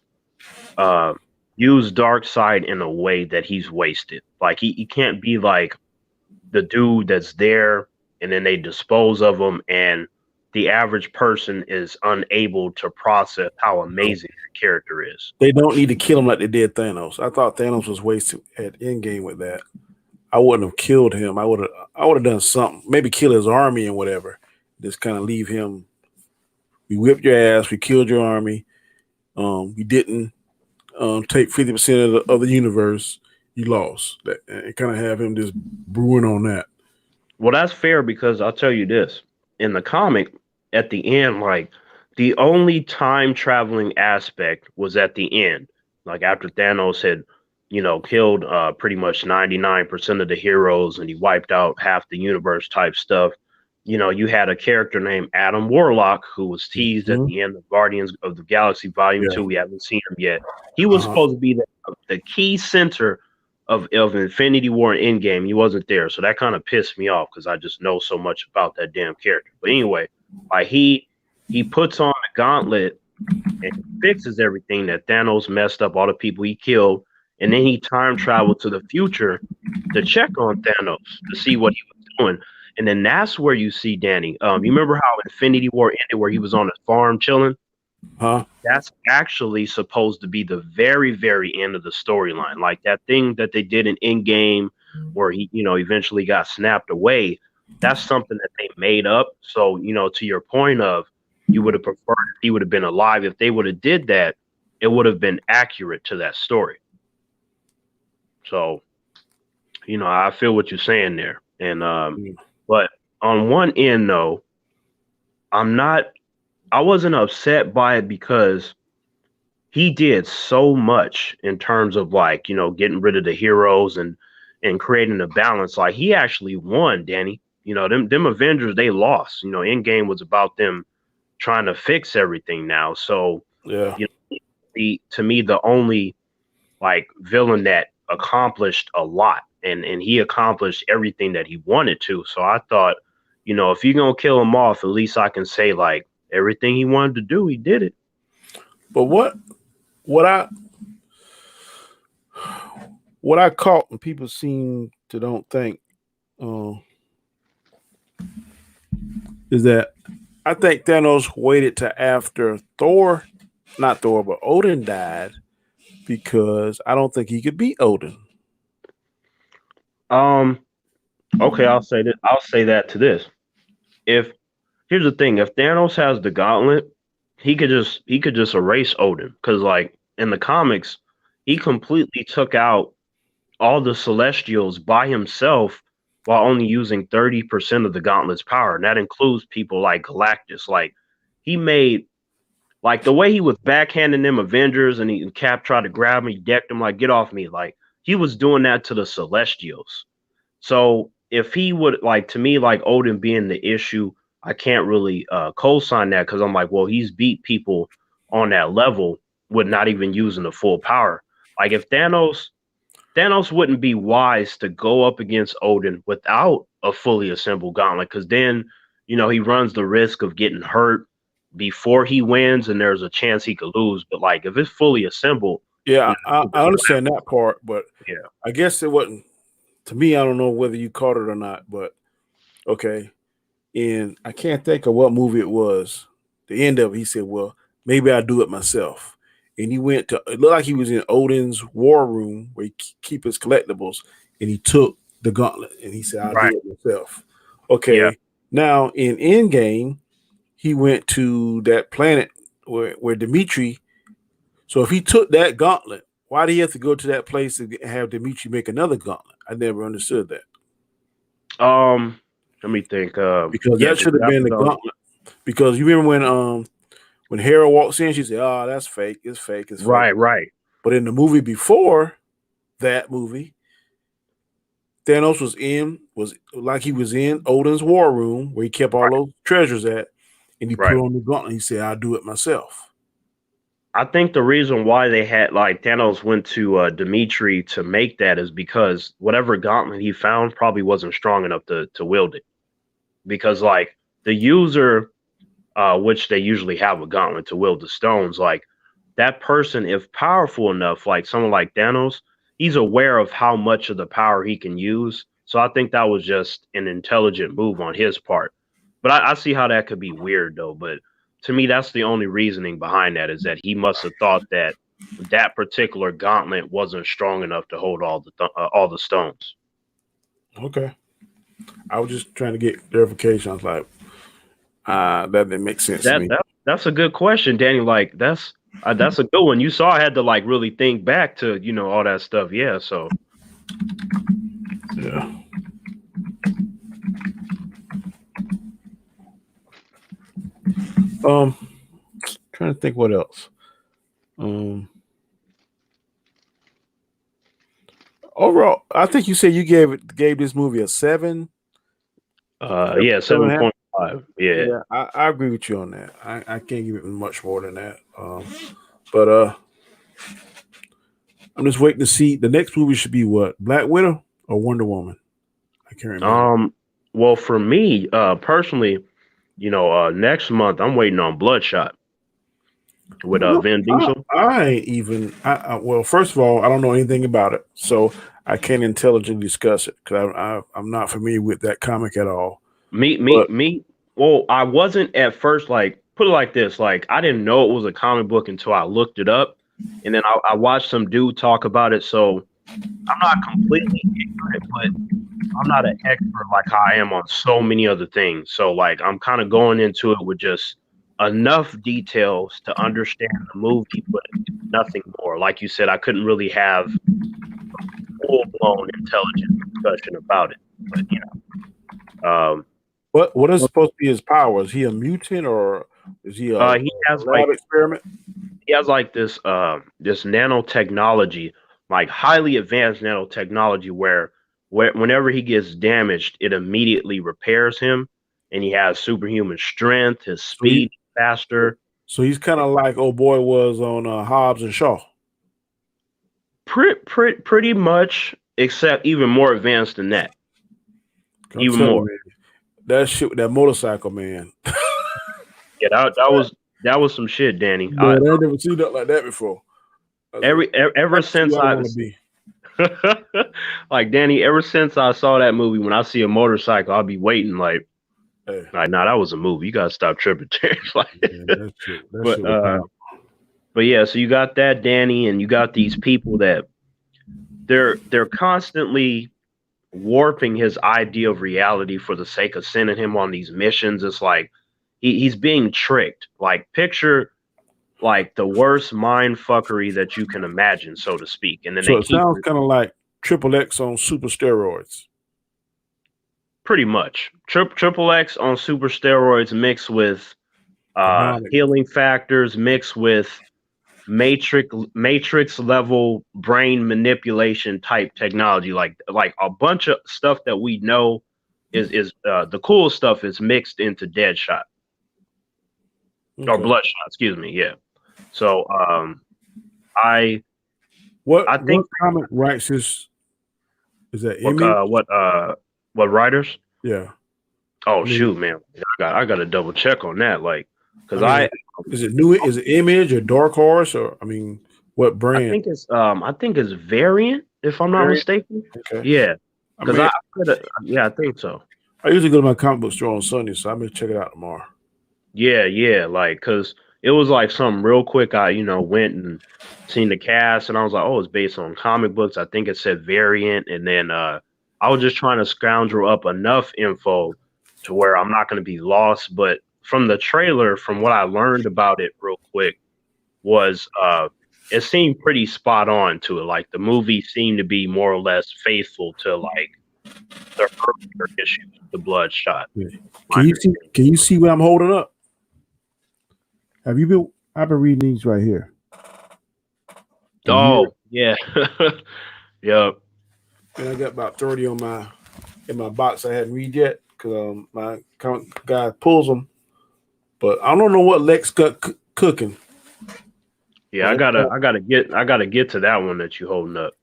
uh, use Darkseid in a way that he's wasted. Like he can't be like the dude that's there and then they dispose of him and the average person is unable to process how amazing the character is. They don't need to kill him like they did Thanos. I thought Thanos was wasted at Endgame with that. I wouldn't have killed him. I would have done something. Maybe kill his army and whatever. Just kind of leave him. We whipped your ass. We killed your army. We didn't take 50% of the universe. You lost. And kind of have him just brewing on that. Well, that's fair because I'll tell you this. In the comic, at the end, like the only time traveling aspect was at the end. Like after Thanos had, killed pretty much 99% of the heroes and he wiped out half the universe type stuff. You had a character named Adam Warlock who was teased at Mm-hmm. the end of Guardians of the Galaxy Volume Yeah. 2. We haven't seen him yet. He was supposed to be the key center of Infinity War and Endgame. He wasn't there. So that kind of pissed me off because I just know so much about that damn character. But anyway, like he puts on a gauntlet and fixes everything that Thanos messed up, all the people he killed, and then he time traveled to the future to check on Thanos to see what he was doing. And then that's where you see Danny. You remember how Infinity War ended where he was on his farm chilling? Huh? That's actually supposed to be the very, very end of the storyline. Like that thing that they did in Endgame where he, eventually got snapped away. That's something that they made up. So, to your point of you would have preferred if he would have been alive. If they would have did that, it would have been accurate to that story. So, I feel what you're saying there. And Mm. but on one end though, I'm not I wasn't upset by it because he did so much in terms of like, getting rid of the heroes and creating a balance. Like he actually won, Danny. Them Avengers, they lost. Endgame was about them trying to fix everything now. So, Yeah. you know, to me the only like villain that accomplished a lot and he accomplished everything that he wanted to. So I thought, if you're gonna kill him off, at least I can say like everything he wanted to do, he did it. But what I what I caught and people seem to don't think uh, is that I think Thanos waited to after Thor, not Thor, but Odin died because I don't think he could beat Odin. Um, okay, I'll say that. I'll say that to this. If Here's the thing, if Thanos has the gauntlet, he could just erase Odin because like in the comics, he completely took out all the Celestials by himself while only using 30% of the gauntlet's power. And that includes people like Galactus. Like he made like the way he was backhanding them Avengers and Cap tried to grab him, he decked him like get off me. Like he was doing that to the Celestials. So if he would like to me, like Odin being the issue, I can't really co-sign that because I'm like, well, he's beat people on that level with not even using the full power. Like if Thanos wouldn't be wise to go up against Odin without a fully assembled gauntlet because then, he runs the risk of getting hurt before he wins and there's a chance he could lose. But like if it's fully assembled, Yeah, he I just understand that part, but yeah. I guess it wasn't to me. I don't know whether you caught it or not, but okay. And I can't think of what movie it was. The end of it, he said, "Well, maybe I'll do it myself." And he went to. It looked like he was in Odin's war room where he keep his collectibles, and he took the gauntlet and he said, "I'll Right. do it myself." Yeah. Okay. Now in Endgame, he went to that planet where Dimitri. So if he took that gauntlet, why did he have to go to that place to have Dimitri make another gauntlet? I never understood that Um, Let me think. because Yeah, that because should have been the gauntlet. Because you remember when Hera walks in, she said, "Oh, that's fake. It's fake. It's fake." right, right, But in the movie before that movie, Thanos was like he was in Odin's war room where he kept all right, those treasures at, and he put right. on the gauntlet. He said, "I'll do it myself." I think the reason why they had like Thanos went to Dimitri to make that is because whatever gauntlet he found probably wasn't strong enough to wield it. Because like the user, which they usually have a gauntlet to wield the stones, like that person, if powerful enough, like someone like Thanos, he's aware of how much of the power he can use. So I think that was just an intelligent move on his part. But I see how that could be weird though. But to me, that's the only reasoning behind that is that he must have thought that that particular gauntlet wasn't strong enough to hold all the stones. Okay, I was just trying to get verification. I was like, that didn't make sense to That me. that that's a good question, Danny. Like that's a good one. You saw I had to like really think back to all that stuff. Yeah, so Yeah. Um, trying to think what else. Um, Overall, I think you said you gave this movie a seven, yeah, seven seven and a half. point five. Yeah. Yeah, I agree with you on that. I can't give it much more than that. But I'm just waiting to see the next movie should be what Black Widow or Wonder Woman. I can't remember. Well, for me, personally, next month I'm waiting on Bloodshot with Well, Vin Diesel. I ain't even. Well, first of all, I don't know anything about it, so I can't intelligently discuss it because I'm not familiar with that comic at all. Me, me, But me. Well, I wasn't at first. Like, put it like this: like, I didn't know it was a comic book until I looked it up, and then I watched some dude talk about it. So I'm not completely ignorant, but I'm not an expert like how I am on so many other things. So like I'm kind of going into it with just enough details to understand the movie, but nothing more. Like you said, I couldn't really have full blown intelligent discussion about it. But What is supposed to be his power? Is he a mutant or is he a he has lab experiment? he has like this nanotechnology, like highly advanced nanotechnology, where whenever he gets damaged, it immediately repairs him, and he has superhuman strength. His speed faster. So he's kind of like old boy was on Hobbs and Shaw. Pretty much, except even more advanced than that. Even more. Man, that shit with that motorcycle, man. Yeah, that was some shit, Danny. Man, I never seen nothing like that before. Ever since I want to be. like Danny, ever since I saw that movie, when I see a motorcycle, I'll be waiting like, hey. Nah, that was a movie. You gotta stop tripping. Like, that shit but yeah, so you got that, Danny, and you got these people that they're constantly warping his idea of reality for the sake of sending him on these missions. It's like he's being tricked. Like, picture like the worst mind fuckery that you can imagine, so to speak. And then so it sounds kind of like Triple X on super steroids. Pretty much. Triple X on super steroids mixed with healing factors, mixed with matrix level brain manipulation type technology, like a bunch of stuff that we know is the cool stuff is mixed into Deadshot. Or Bloodshot, excuse me. Yeah. So I think what comic writes this? Is that Image? What writers? Yeah. Oh, shoot, man. I got to double check on that. Like, because is it Image or Dark Horse, or what brand? I think it's Variant, if I'm not mistaken. Okay. Yeah. Because I think so. I usually go to my comic book store on Sunday, so I'm gonna check it out tomorrow. Yeah, like, because it was like something real quick. I went and seen the cast, and I was like, oh, it's based on comic books. I think it said Variant, and then I was just trying to scoundrel up enough info to where I'm not going to be lost. But from the trailer, from what I learned about it real quick, was it seemed pretty spot on to it. Like, the movie seemed to be more or less faithful to like the earlier issues, the Bloodshot. Yeah. Can you see what I'm holding up? I've been reading these right here. Oh, yeah. Yep. And I got about 30 in my box I hadn't read yet because my guy pulls them. But I don't know what Lex got cooking. Yeah, I gotta get to that one that you holding up.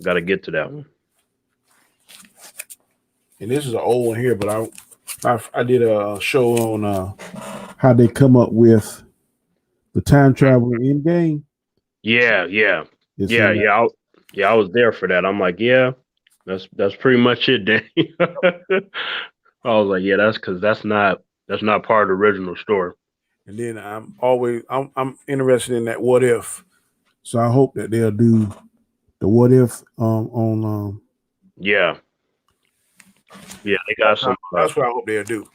Gotta get to that one. And this is an old one here, but I did a show on how they come up with the time travel in game. Yeah. I was there for that. I'm like, yeah, that's pretty much it, Danny. I was like, yeah, that's because that's not part of the original story. And then I'm interested in that what if. So I hope that they'll do the what if on yeah, they got some. That's what I hope they'll do.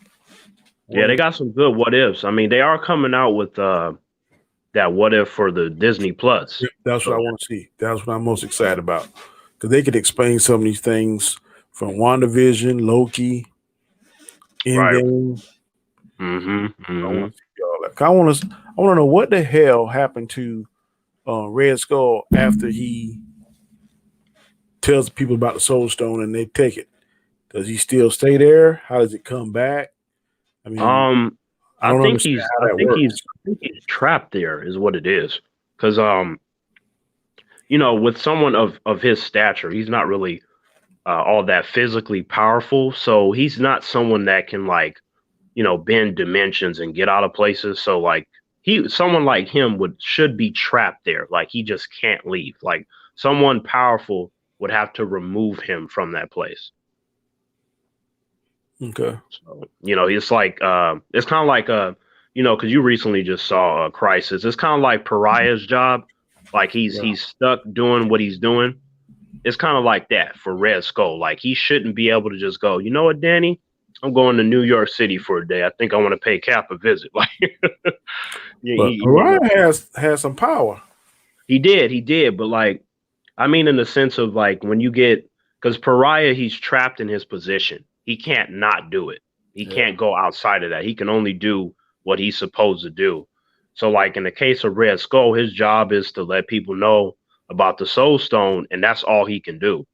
Yeah, they got some good what ifs. I mean, they are coming out with that what if for the Disney Plus. That's what I want to see. That's what I'm most excited about, because they could explain some of these things from WandaVision, Loki, Endgame. Mm-hmm. I want to see all that. I want to know what the hell happened to Red Skull after he tells people about the Soul Stone and they take it. Does he still stay there? How does it come back? I mean, I think he's trapped there is what it is. Because with someone of his stature, he's not really all that physically powerful. So he's not someone that can bend dimensions and get out of places. So like someone like him should be trapped there. Like, he just can't leave. Like, someone powerful would have to remove him from that place. Okay. So, it's like it's kind of like because you recently just saw Crisis. It's kind of like Pariah's job. Like, he's stuck doing what he's doing. It's kind of like that for Red Skull. Like, he shouldn't be able to just go, you know what, Danny? I'm going to New York City for a day. I think I want to pay Cap a visit. Like, Pariah has some power. He did, but like, I mean, in the sense of like when you get, because Pariah, he's trapped in his position. He can't not do it. He Yeah. can't go outside of that. He can only do what he's supposed to do. So, like in the case of Red Skull, his job is to let people know about the Soul Stone, and that's all he can do.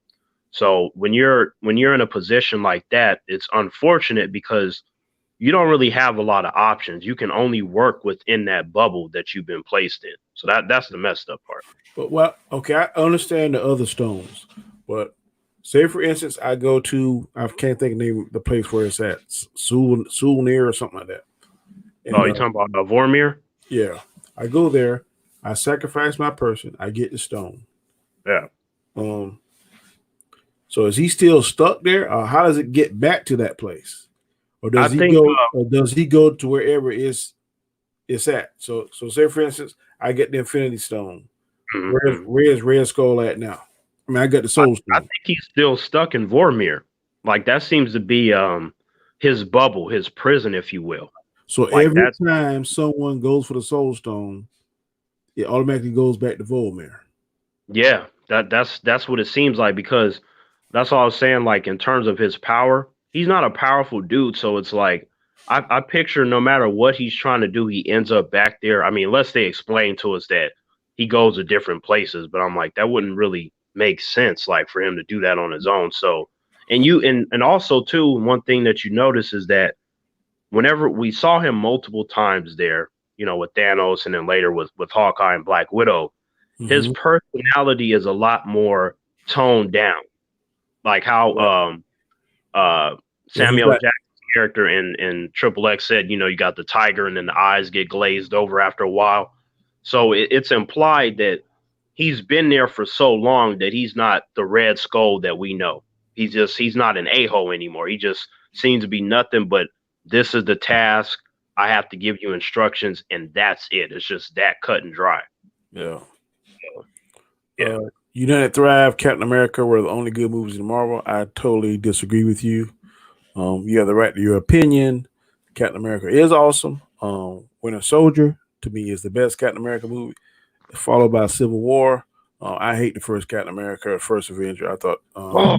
So when you're in a position like that, it's unfortunate because you don't really have a lot of options. You can only work within that bubble that you've been placed in. So that's the messed up part. But well, okay, I understand the other stones, but say for instance, I go to I can't think of the name of the place where it's at, Sulnir or something like that, Oh, and you talking about Vormir? yeah, I go there, I sacrifice my person, I get the stone. Yeah. Um, so is he still stuck there, or how does it get back to that place, or I does he think go, or does he go to wherever it's at? So say for instance, I get the Infinity Stone. Where's mhm. where's Red Skull at now? I mean, I got the I, Soul I Stone. think he's still stuck in Vormir. Like that seems to be his bubble, his prison, if you will. So Like every that's time someone goes for the Soul Stone, it automatically goes back to Volmir. Yeah, that's what it seems like because that's all I was saying. Like in terms of his power, he's not a powerful dude. So it's like I picture no matter what he's trying to do, he ends up back there. I mean, unless they explain to us that he goes to different places, but I'm like that wouldn't really make sense. Like for him to do that on his own. So and also too, one thing that you notice is that whenever we saw him multiple times there, with Thanos and then later with Hawkeye and Black Widow, his Mm-hmm. personality is a lot more toned down. Like how Yeah. Yeah, he's Samuel like, Jackson's character in Triple X said, you got the tiger and then the eyes get glazed over after a while. So it's implied that he's been there for so long that he's not the Red Skull that we know. He's not an a-hole anymore. He just seems to be nothing but this is the task. I have to give you instructions, and that's it. It's just that cut and dry. yeah. Yeah. United Thrive, Captain America were the only good movies in Marvel. I totally disagree with you. You have the right to your opinion. Captain America is awesome. Winter Soldier to me is the best Captain America movie, followed by Civil War. I hate the first Captain America, first Avenger. I thought, Oh,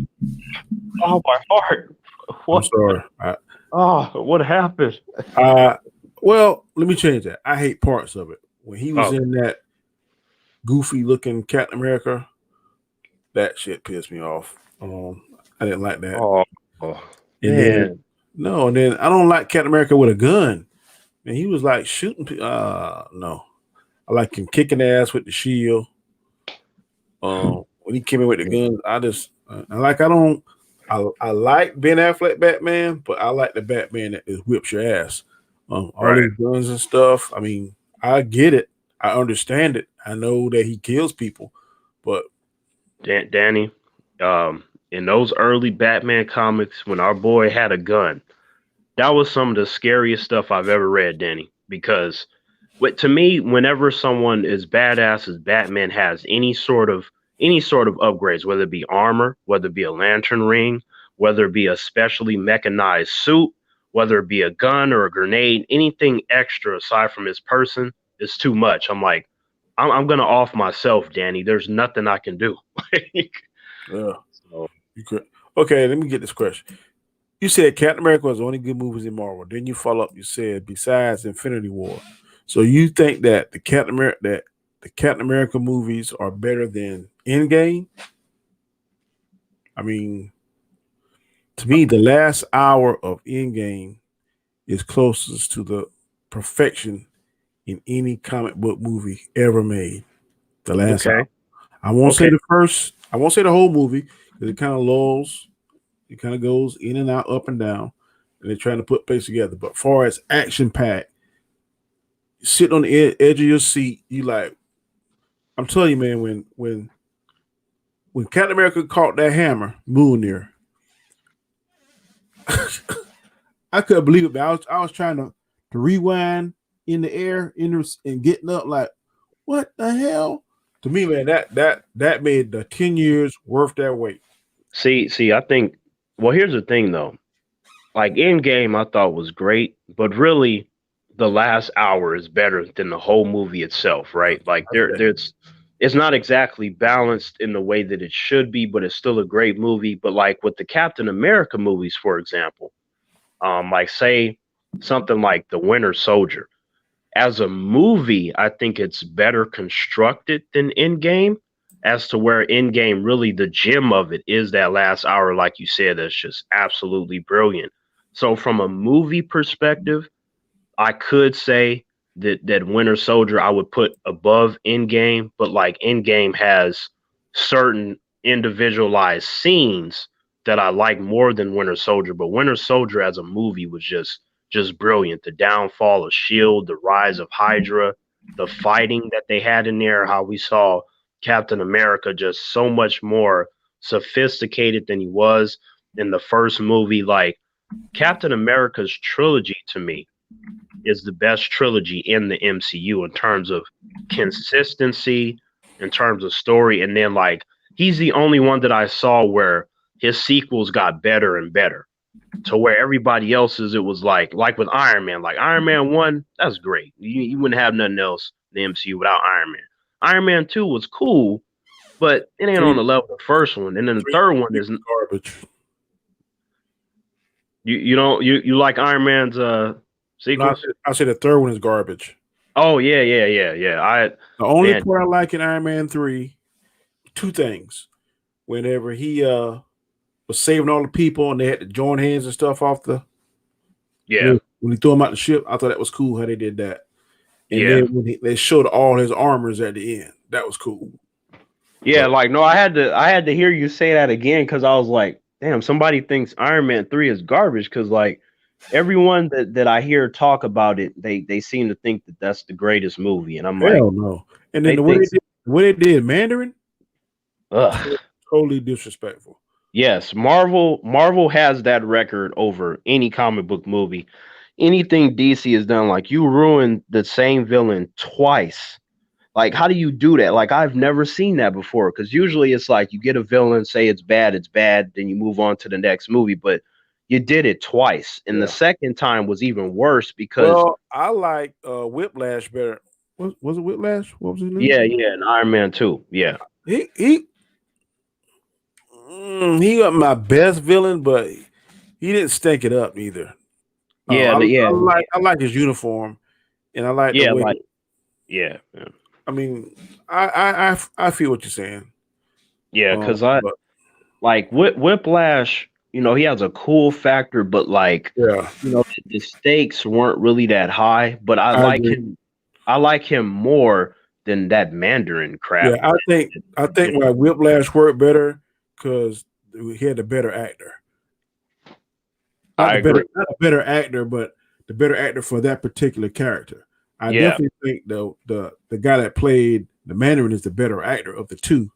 oh, my heart. I'm What? sorry. What happened? I, well, let me change that. I hate parts of it. When he was Oh, in that goofy looking Captain America, that shit pissed me off. I didn't like that. oh, oh, And then man. no, and then I don't like Captain America with a gun. And he was like shooting. No, I like him kicking ass with the shield. When he came in with the guns, I don't. I like Ben Affleck Batman, but I like the Batman that just whips your ass. All Right. these guns and stuff. I mean, I get it. I understand it. I know that he kills people, but Danny, in those early Batman comics, when our boy had a gun, that was some of the scariest stuff I've ever read, Danny. Because to me, whenever someone as badass as Batman has any sort of upgrades, whether it be armor, whether it be a lantern ring, whether it be a specially mechanized suit, whether it be a gun or a grenade, anything extra aside from his person is too much. I'm like, I'm gonna off myself, Danny. There's nothing I can do. yeah, So, you could. Okay, let me get this question. You said Captain America was the only good movies in Marvel. Then you follow up. You said besides Infinity War. So you think that the Captain America movies are better than Endgame? I mean, to me, the last hour of Endgame is closest to the perfection in any comic book movie ever made. The last hour. okay, I won't say okay, the first. I won't say the whole movie because it kind of lulls. It kind of goes in and out, up and down, and they're trying to put things together. But far as action packed, sitting on the edge of your seat, you like. I'm telling you, man. When Captain America caught that hammer, Moonir, I couldn't believe it. But I was trying to rewind in the air and getting up like, what the hell? To me, man, that made the 10 years worth that wait. see, I think. Well, here's the thing, though. Like Endgame, I thought was great, but really, the last hour is better than the whole movie itself, right? Like I agree. it's not exactly balanced in the way that it should be, but it's still a great movie. But like with the Captain America movies, for example, like say something like The Winter Soldier. As a movie, I think it's better constructed than Endgame, as to where Endgame really the gem of it is that last hour, like you said, that's just absolutely brilliant. So from a movie perspective, I could say that Winter Soldier I would put above Endgame, but like Endgame has certain individualized scenes that I like more than Winter Soldier. But Winter Soldier as a movie was just brilliant. The downfall of Shield, the rise of Hydra, the fighting that they had in there, how we saw Captain America just so much more sophisticated than he was in the first movie. Like Captain America's trilogy to me is the best trilogy in the MCU in terms of consistency, in terms of story, and then like he's the only one that I saw where his sequels got better and better. To where everybody else's it was like with Iron Man, like Iron Man 1, that's great. You wouldn't have nothing else in the MCU without Iron Man. Iron Man 2 was cool, but it ain't on Three, the level of the first one. And then the three, third one three is garbage. you don't you like Iron Man's No, sequels? I said the third one is garbage. Oh yeah. I The only man, part I like in Iron Man 3, two things. Whenever he was saving all the people and they had to join hands and stuff off the yeah. when he threw him out the ship, I thought that was cool how they did that. And Yeah. then when they showed all his armors at the end, that was cool. Yeah, But like no, I had to hear you say that again because I was like, damn, somebody thinks Iron Man 3 is garbage because like everyone that I hear talk about it, they seem to think that that's the greatest movie, and I'm like, hell no. And then they think, the way they did Mandarin, ugh. totally disrespectful. Yes, Marvel has that record over any comic book movie. Anything DC has done, like you ruined the same villain twice. Like, how do you do that? Like, I've never seen that before. Because usually it's like you get a villain, say it's bad, then you move on to the next movie. But you did it twice, and the Yeah. second time was even worse because Well, I like Whiplash better. Was it Whiplash? What was his name? yeah, and Iron Man 2, yeah, He he he got my best villain, but he didn't stink it up either. yeah, I like his uniform, and I like the yeah, way. like yeah. I mean, I feel what you're saying. Yeah, because I But like Whiplash. He has a cool factor, but like yeah, the stakes weren't really that high. But I I like agree. him. I like him more than that Mandarin Yeah, crap. I think why Whiplash worked better because he had a better actor. I agree. Not a better actor, but the better actor for that particular character. I Yeah. definitely think the guy that played the Mandarin is the better actor of the two.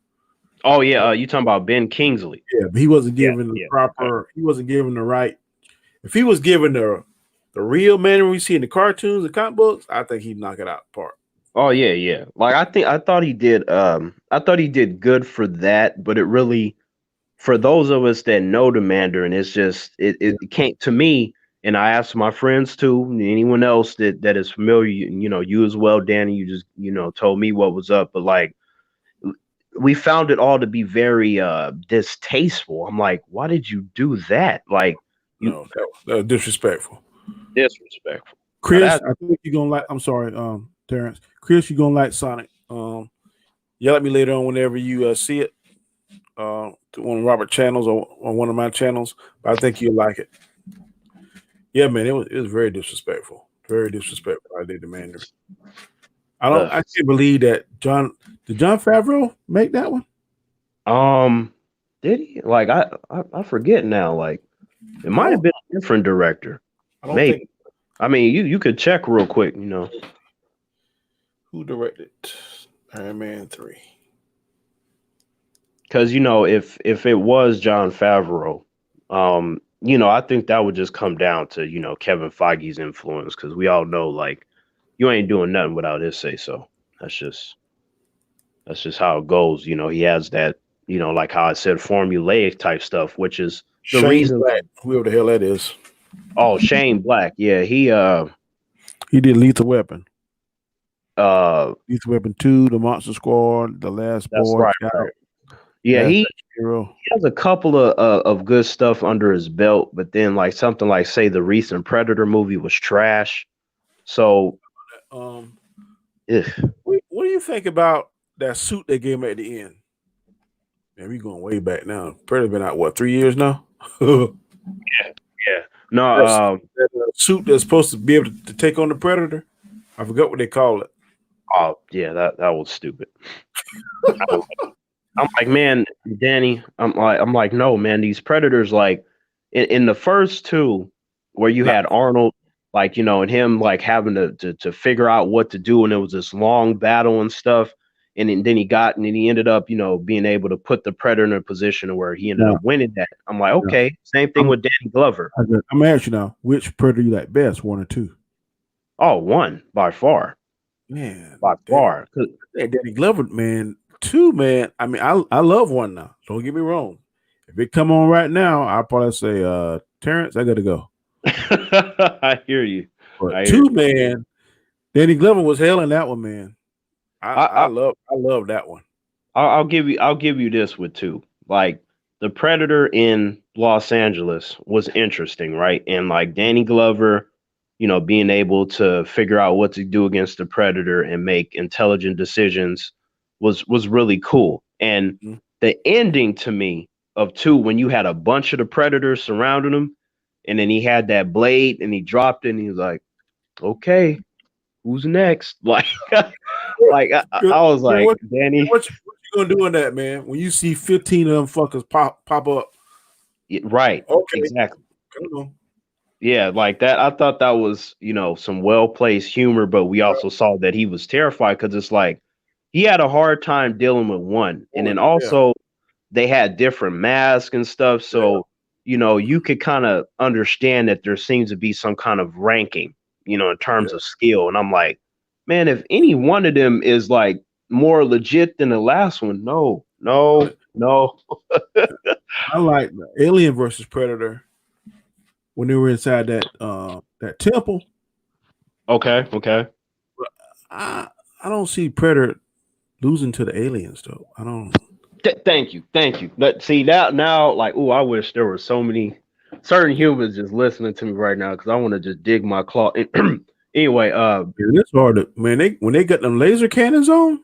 Oh yeah, you talking about Ben Kingsley? Yeah, but he wasn't Yeah, given the yeah. Okay. proper. He wasn't given the right. If he was given the real Mandarin we see in the cartoons, the comic books, I think he'd knock it out the park. Oh yeah. Like I thought he did. I thought he did good for that, but it really, for those of us that know the Mandarin, it's just it can't to me. And I asked my friends too, and anyone else that is familiar. You as well, Danny. You just told me what was up, but like we found it all to be very distasteful. I'm like, why did you do that? Like you No, that was disrespectful. disrespectful. Now Chris, that I think you're gonna like. I'm sorry, Terrence. Chris, you're gonna like Sonic. Yell at me later on whenever you see it. To one of Robert channels or on one of my channels, but I think you'll like it. Yeah, man, it was very disrespectful. Very disrespectful. I did the Mandarin. I uh, can't believe that John Favreau make that one? um did he like I forget now. Like it I might have don't been a different director. I don't think Maybe. I mean, you could check real quick. who directed Iron Man 3. Because if it was John Favreau, I think that would just come down to Kevin Feige's influence because we all know like you ain't doing nothing without his say so. That's just that's just how it goes. He has that like how I said formulaic type stuff, which is the Shane reason. Black, whoever the hell that is. Oh, Shane Black, yeah, he He did Lethal Weapon. Lethal Weapon 2, The Monster Squad, The Last That's Boy right, Scout, right. Yeah, Last he Hero. has a couple of good stuff under his belt, but then like something like say the recent Predator movie was trash. So, Um, if what do you think about that suit they gave him at the end? Man, we going way back now. Predator been out what 3 years now? that, yeah, no, that suit that's supposed to be able to take on the Predator. I forgot what they call it. oh yeah, that was stupid. I'm like, man, Danny, I'm like, no, man, these predators, like, in the first two, where you Not, had Arnold, like, and him like having to figure out what to do, and it was this long battle and stuff, and then he ended up, being able to put the predator in a position where he ended now, up winning that. I'm like, now, okay, same thing I'm, with Danny Glover. I'm gonna ask you now, which Predator you like best, one or two? Oh, one by far, Man, by far. Danny Glover, man, two, man. I mean, I love one now. Don't get me wrong. If it come on right now, I'll probably say, Terrence, I gotta go. I hear you. But I hear two, you. man, Danny Glover was hell in that one, man. I, I I love that one. I'll give you this with two. Like the Predator in Los Angeles was interesting, right? And like Danny Glover, being able to figure out what to do against the Predator and make intelligent decisions was really cool. And Mhm. the ending to me of two, when you had a bunch of the Predators surrounding him, and then he had that blade and he dropped it and he was like, okay, who's next? Like Good. I was Man, like, Danny. what you gonna do in that, man? When you see 15 of them fuckers pop up, Yeah, right. okay, Exactly. come on. Yeah, like that. I thought that was, some well placed humor, but we also saw that he was terrified because it's like he had a hard time dealing with one. And then Yeah, also they had different masks and stuff. yeah. So, you could kind of understand that there seems to be some kind of ranking, in terms Yeah. of skill. And I'm like, man, if any one of them is like more legit than the last one, no, no, But no. I like the Alien versus Predator when they were inside that temple. Okay, okay. But I don't see Predator losing to the aliens though. I don't. Thank you, thank you. See now, like, oh, I wish there were so many certain humans just listening to me right now because I want to just dig my claw. Anyway, Man, it's hard to man. They when they got them laser cannons on,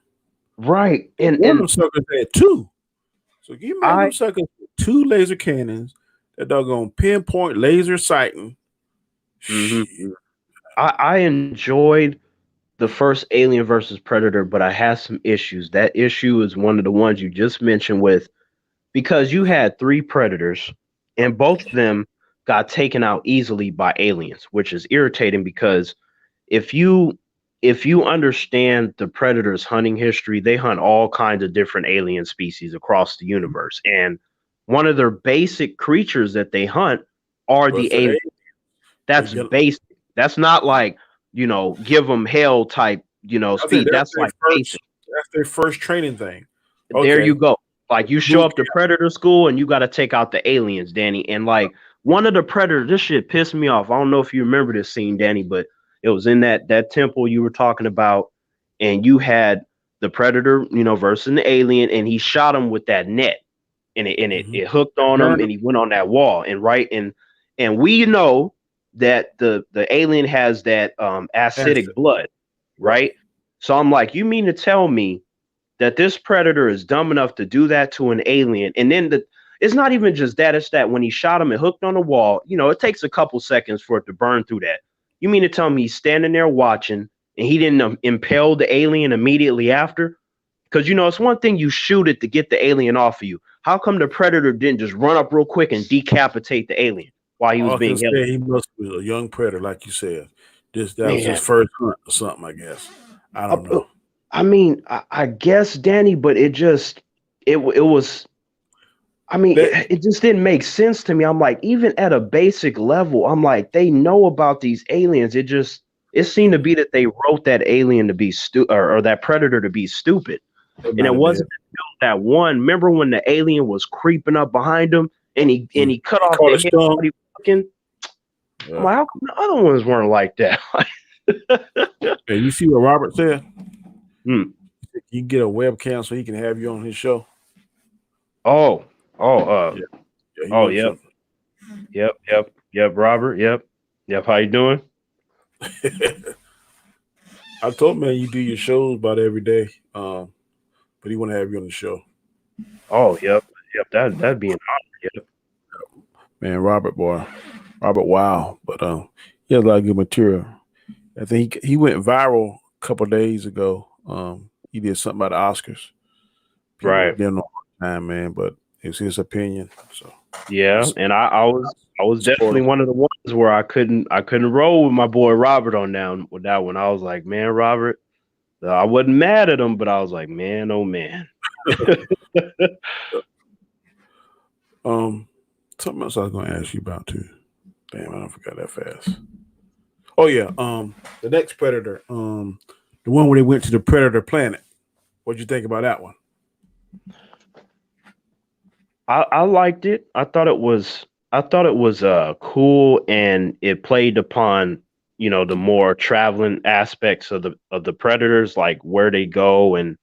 right, and one of and them suckers had two. So can you imagine I them suckers with two laser cannons that doggone pinpoint laser sighting? mhm, Shit. mhm. I enjoyed the first Alien versus Predator, but I had some issues. That issue is one of the ones you just mentioned with because you had three predators and both of them got taken out easily by aliens, which is irritating because if you if you understand the predators hunting history, they hunt all kinds of different alien species across the universe, and one of their basic creatures that they hunt are Was the the aliens. they That's get? basic. That's not like give them hell type I said speed. That's like basic. that's their first training thing. There you Okay, go. Like you show boot up to predator school and you got to take out the aliens, Danny. And like one of the predators, this shit pissed me off. I don't know if you remember this scene, Danny, but it was in that temple you were talking about, and you had the predator, versus the alien, and he shot him with that net, and it and it, camp. it hooked on him, and he went on that wall, and right, and we know that the alien has that acidic Acid, blood, right? right? So I'm like, you mean to tell me that this predator is dumb enough to do that to an alien? And then it's not even just that, it's that when he shot him and hooked on the wall, it takes a couple seconds for it to burn through that. You mean to tell me he's standing there watching and he didn't impale the alien immediately after? Because it's one thing you shoot it to get the alien off of you. How come the predator didn't just run up real quick and decapitate the alien while he was All I can being held? say, he must be a young predator, like you said. That was his Man, first hunt or something. I guess. I I, don't know. I mean, I guess Danny, but it was. I mean, That it just didn't make sense to me. I'm like, even at a basic level, I'm like, they know about these aliens. It seemed to be that they wrote that alien to be stupid, or that predator to be stupid. it And might it have been. wasn't until that one. Remember when the alien was creeping up behind him and he cut He off caught the his head tongue. while he was looking? I'm Yeah. like, how come the other ones weren't like that? Hey, you see what Robert said? Hmm. You can get a webcam so he can have you on his show. Oh, oh, Yeah, yeah, he oh, wants yep, something. yep, Robert, yep. How you doing? I told him, man, you do your shows about every day, but he want to have you on the show. Oh, yep. That'd be an honor. Yep. Man, Robert, boy, Robert, wow, but he has a lot of good material. I think he went viral a couple of days ago. He did something about the Oscars. People Right. didn't know all the time, man, but it's his opinion. So I Yeah, and I was support definitely him. one of the ones where I couldn't roll with my boy Robert on down with that one. I was like, man, Robert, I wasn't mad at him, but I was like, man, oh man. um, Something else I was going to ask you about too. Damn, I don't forgot that fast. Oh yeah, the next Predator, the one where they went to the Predator planet. What'd you think about that one? I liked it. I thought it was cool, and it played upon the more traveling aspects of the Predators, like where they go, and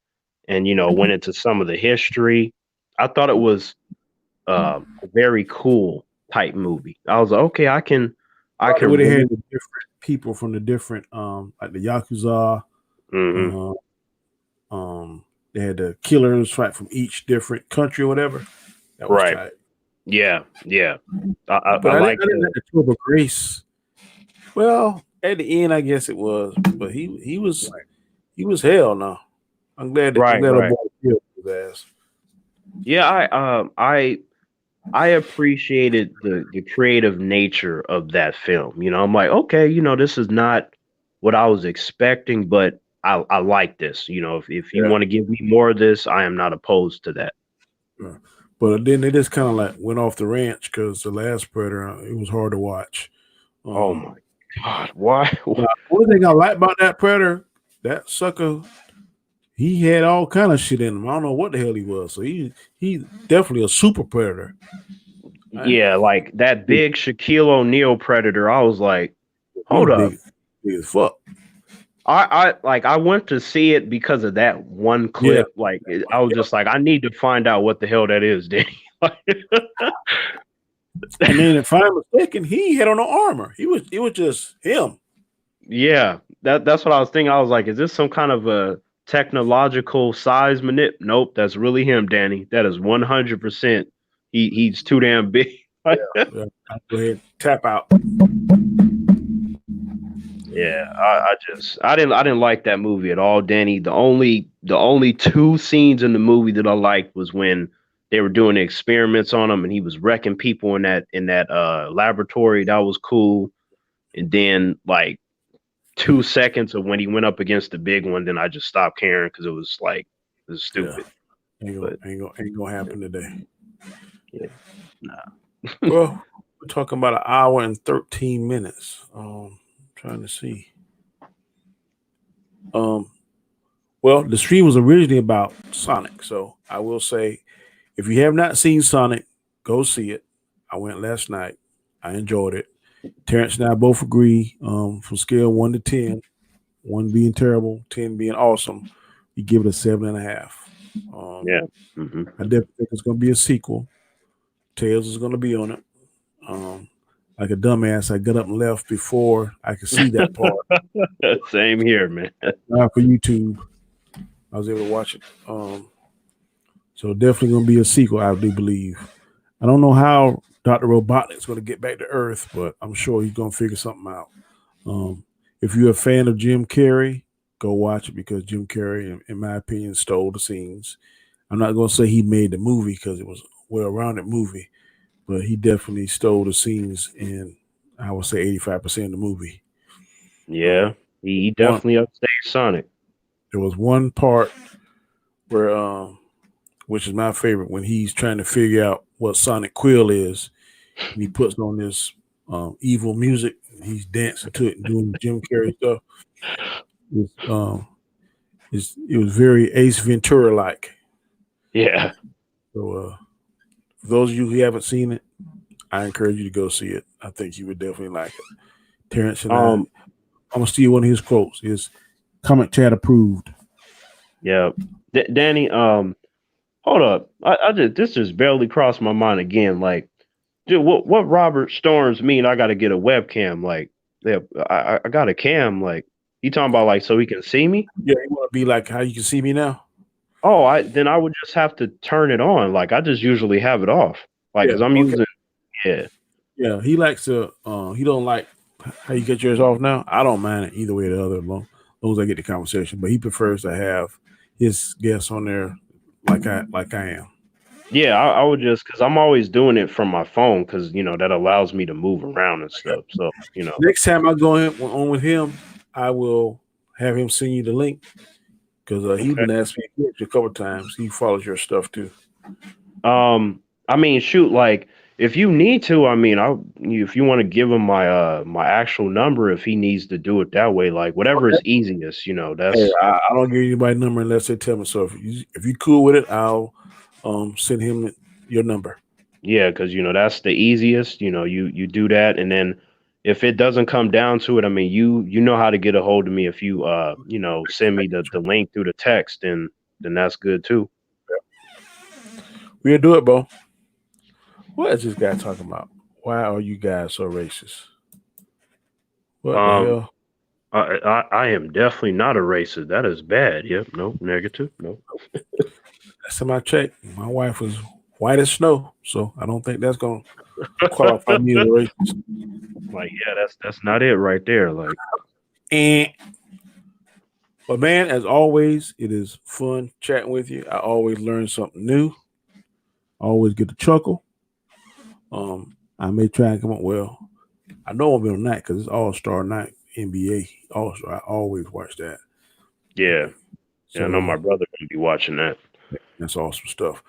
went into some of the history. I thought it was a very cool type movie. I was like, okay, I Where can they had really. the different people from the different, like the Yakuza. Hmm. Uh, they had the killers right from each different country or whatever. That was Right. tight. Yeah. I But like I didn't like the. the Turbo Grace. Well, at the end, I guess it was, but he was hell. No, I'm Right. glad a Right. boy killed his ass. Yeah. I appreciated the creative nature of that film. I'm like, okay, this is not what I was expecting, but I like this. If you Yeah. want to give me more of this, I am not opposed to that. Yeah. But then they just kind of like went off the ranch because the last Predator, it was hard to watch. Oh Um, my God, why? now, one thing I like about that Predator, that sucker, he had all kind of shit in him. I don't know what the hell he was. So he definitely a super Predator. I, Yeah, like that he, big Shaquille O'Neal Predator. I was like, he was hold up. big as fuck. I went to see it because of that one Yeah. clip. I was just like, I need to find out what the hell that is, Danny. And then if I'm mistaken, he had on no armor. It was just him. Yeah, that's what I was thinking. I was like, is this some kind of a technological size manip? Nope, that's really him, Danny. That is 100%. He's too damn big. Yeah. I'll go ahead and tap out. Yeah, I didn't like that movie at all, Danny. The only two scenes in the movie that I liked was when they were doing the experiments on him and he was wrecking people in that laboratory. That was cool. And then like 2 seconds of when he went up against the big one, then I just stopped caring because it was Yeah. stupid. Ain't gonna But ain't gonna happen today. yeah, nah. Well, we're talking about an hour and 13 minutes. Trying to see. Um, well, the stream was originally about Sonic, so I will say if you have not seen Sonic, go see it. I went last night. I enjoyed it. Terrence and I both agree. From scale 1 to 10, 1 being terrible, 10 being awesome, you give it a 7.5. Um, Yeah. Hmm. I definitely think it's going to be a sequel. Tails is going to be on it. Um, like a dumbass, I got up and left before I could see that part. Same here, man. For YouTube, I was able to watch it. So definitely going to be a sequel, I do believe. I don't know how Dr. Robotnik's going to get back to Earth, but I'm sure he's going to figure something out. If you're a fan of Jim Carrey, go watch it because Jim Carrey, in my opinion, stole the scenes. I'm not going to say he made the movie because it was a well-rounded movie, but he definitely stole the scenes in, I would say, 85% of the movie. Yeah, he One, definitely upstaged Sonic. there was one part where, which is my favorite, when he's trying to figure out what Sonic Quill is, and he puts on this evil music. He's dancing to it and doing Jim Carrey stuff. It's, it was very Ace Ventura like. Yeah. So, for those of you who haven't seen it, I encourage you to go see it. I think you would definitely like it. Terrence and I, Um. I'm gonna steal one of his quotes. Is comment chat approved. Yeah. Danny, hold up. I just this just barely crossed my mind again. Like, dude, what Robert Storms mean? I got to get a webcam. Like, yeah, I got a cam. Like, you talking about like so he can see me? Yeah, you want to be like how you can see me now? Oh, I would just have to turn it on. Like, I just usually have it off. Like, Yeah. cause I'm Okay. using yeah. Yeah. He likes to. He don't like how you get yours off now. I don't mind it either way or the other, long as I get the conversation. But he prefers to have his guests on there like I am. Yeah, I would just because I'm always doing it from my phone because that allows me to move around and stuff. So Next time I go on with him, I will have him send you the link because he's okay. been asking me a couple of times. He follows your stuff too. I mean, shoot, like if you need to, I mean, if you want to give him my actual number, if he needs to do it that way, like whatever is easiest, Hey, that's I don't give anybody number unless they tell me. So if you cool with it, I'll send him your number. yeah, because that's the easiest. You do that, and then if it doesn't come down to it, I mean, you know how to get a hold of me if you send me the link through the text, and then that's good too. We'll do it, bro. What is this guy talking about? Why are you guys so racist? What the Um, hell? I am definitely not a racist. That is bad. Yep. No negative. No. Last time I checked, my wife was white as snow, so I don't think that's gonna qualify me as a racist. Like, yeah, that's not it right there. Like, And but man, as always, it is fun chatting with you. I always learn something new. I always get a chuckle. I may try and come up. Well, I know I'll be on night because it's All Star Night NBA All Star. I always watch that. yeah, yeah. I know So my brother gonna be watching that. that's awesome stuff.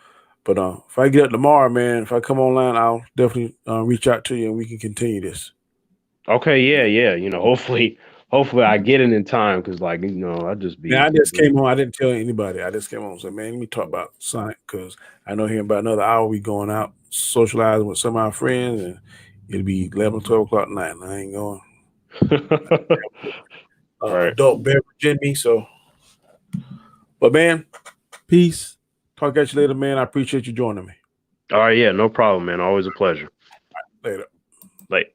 But if I get up tomorrow, man, if I come online, I'll definitely reach out to you and we can continue this. Okay, yeah, yeah. Hopefully I get it in time because, like, I just Man, be I just came on. I didn't tell anybody. I just came on and said, man, let me talk about Sonic because I know here in about another hour we going out socializing with some of our friends and it'll be 11, 12 o'clock at night. And I ain't going right. adult beverage in me. So, but man, peace. Talk at you later, man. I appreciate you joining me. All right, yeah, no problem, man. Always a pleasure. Later. Like.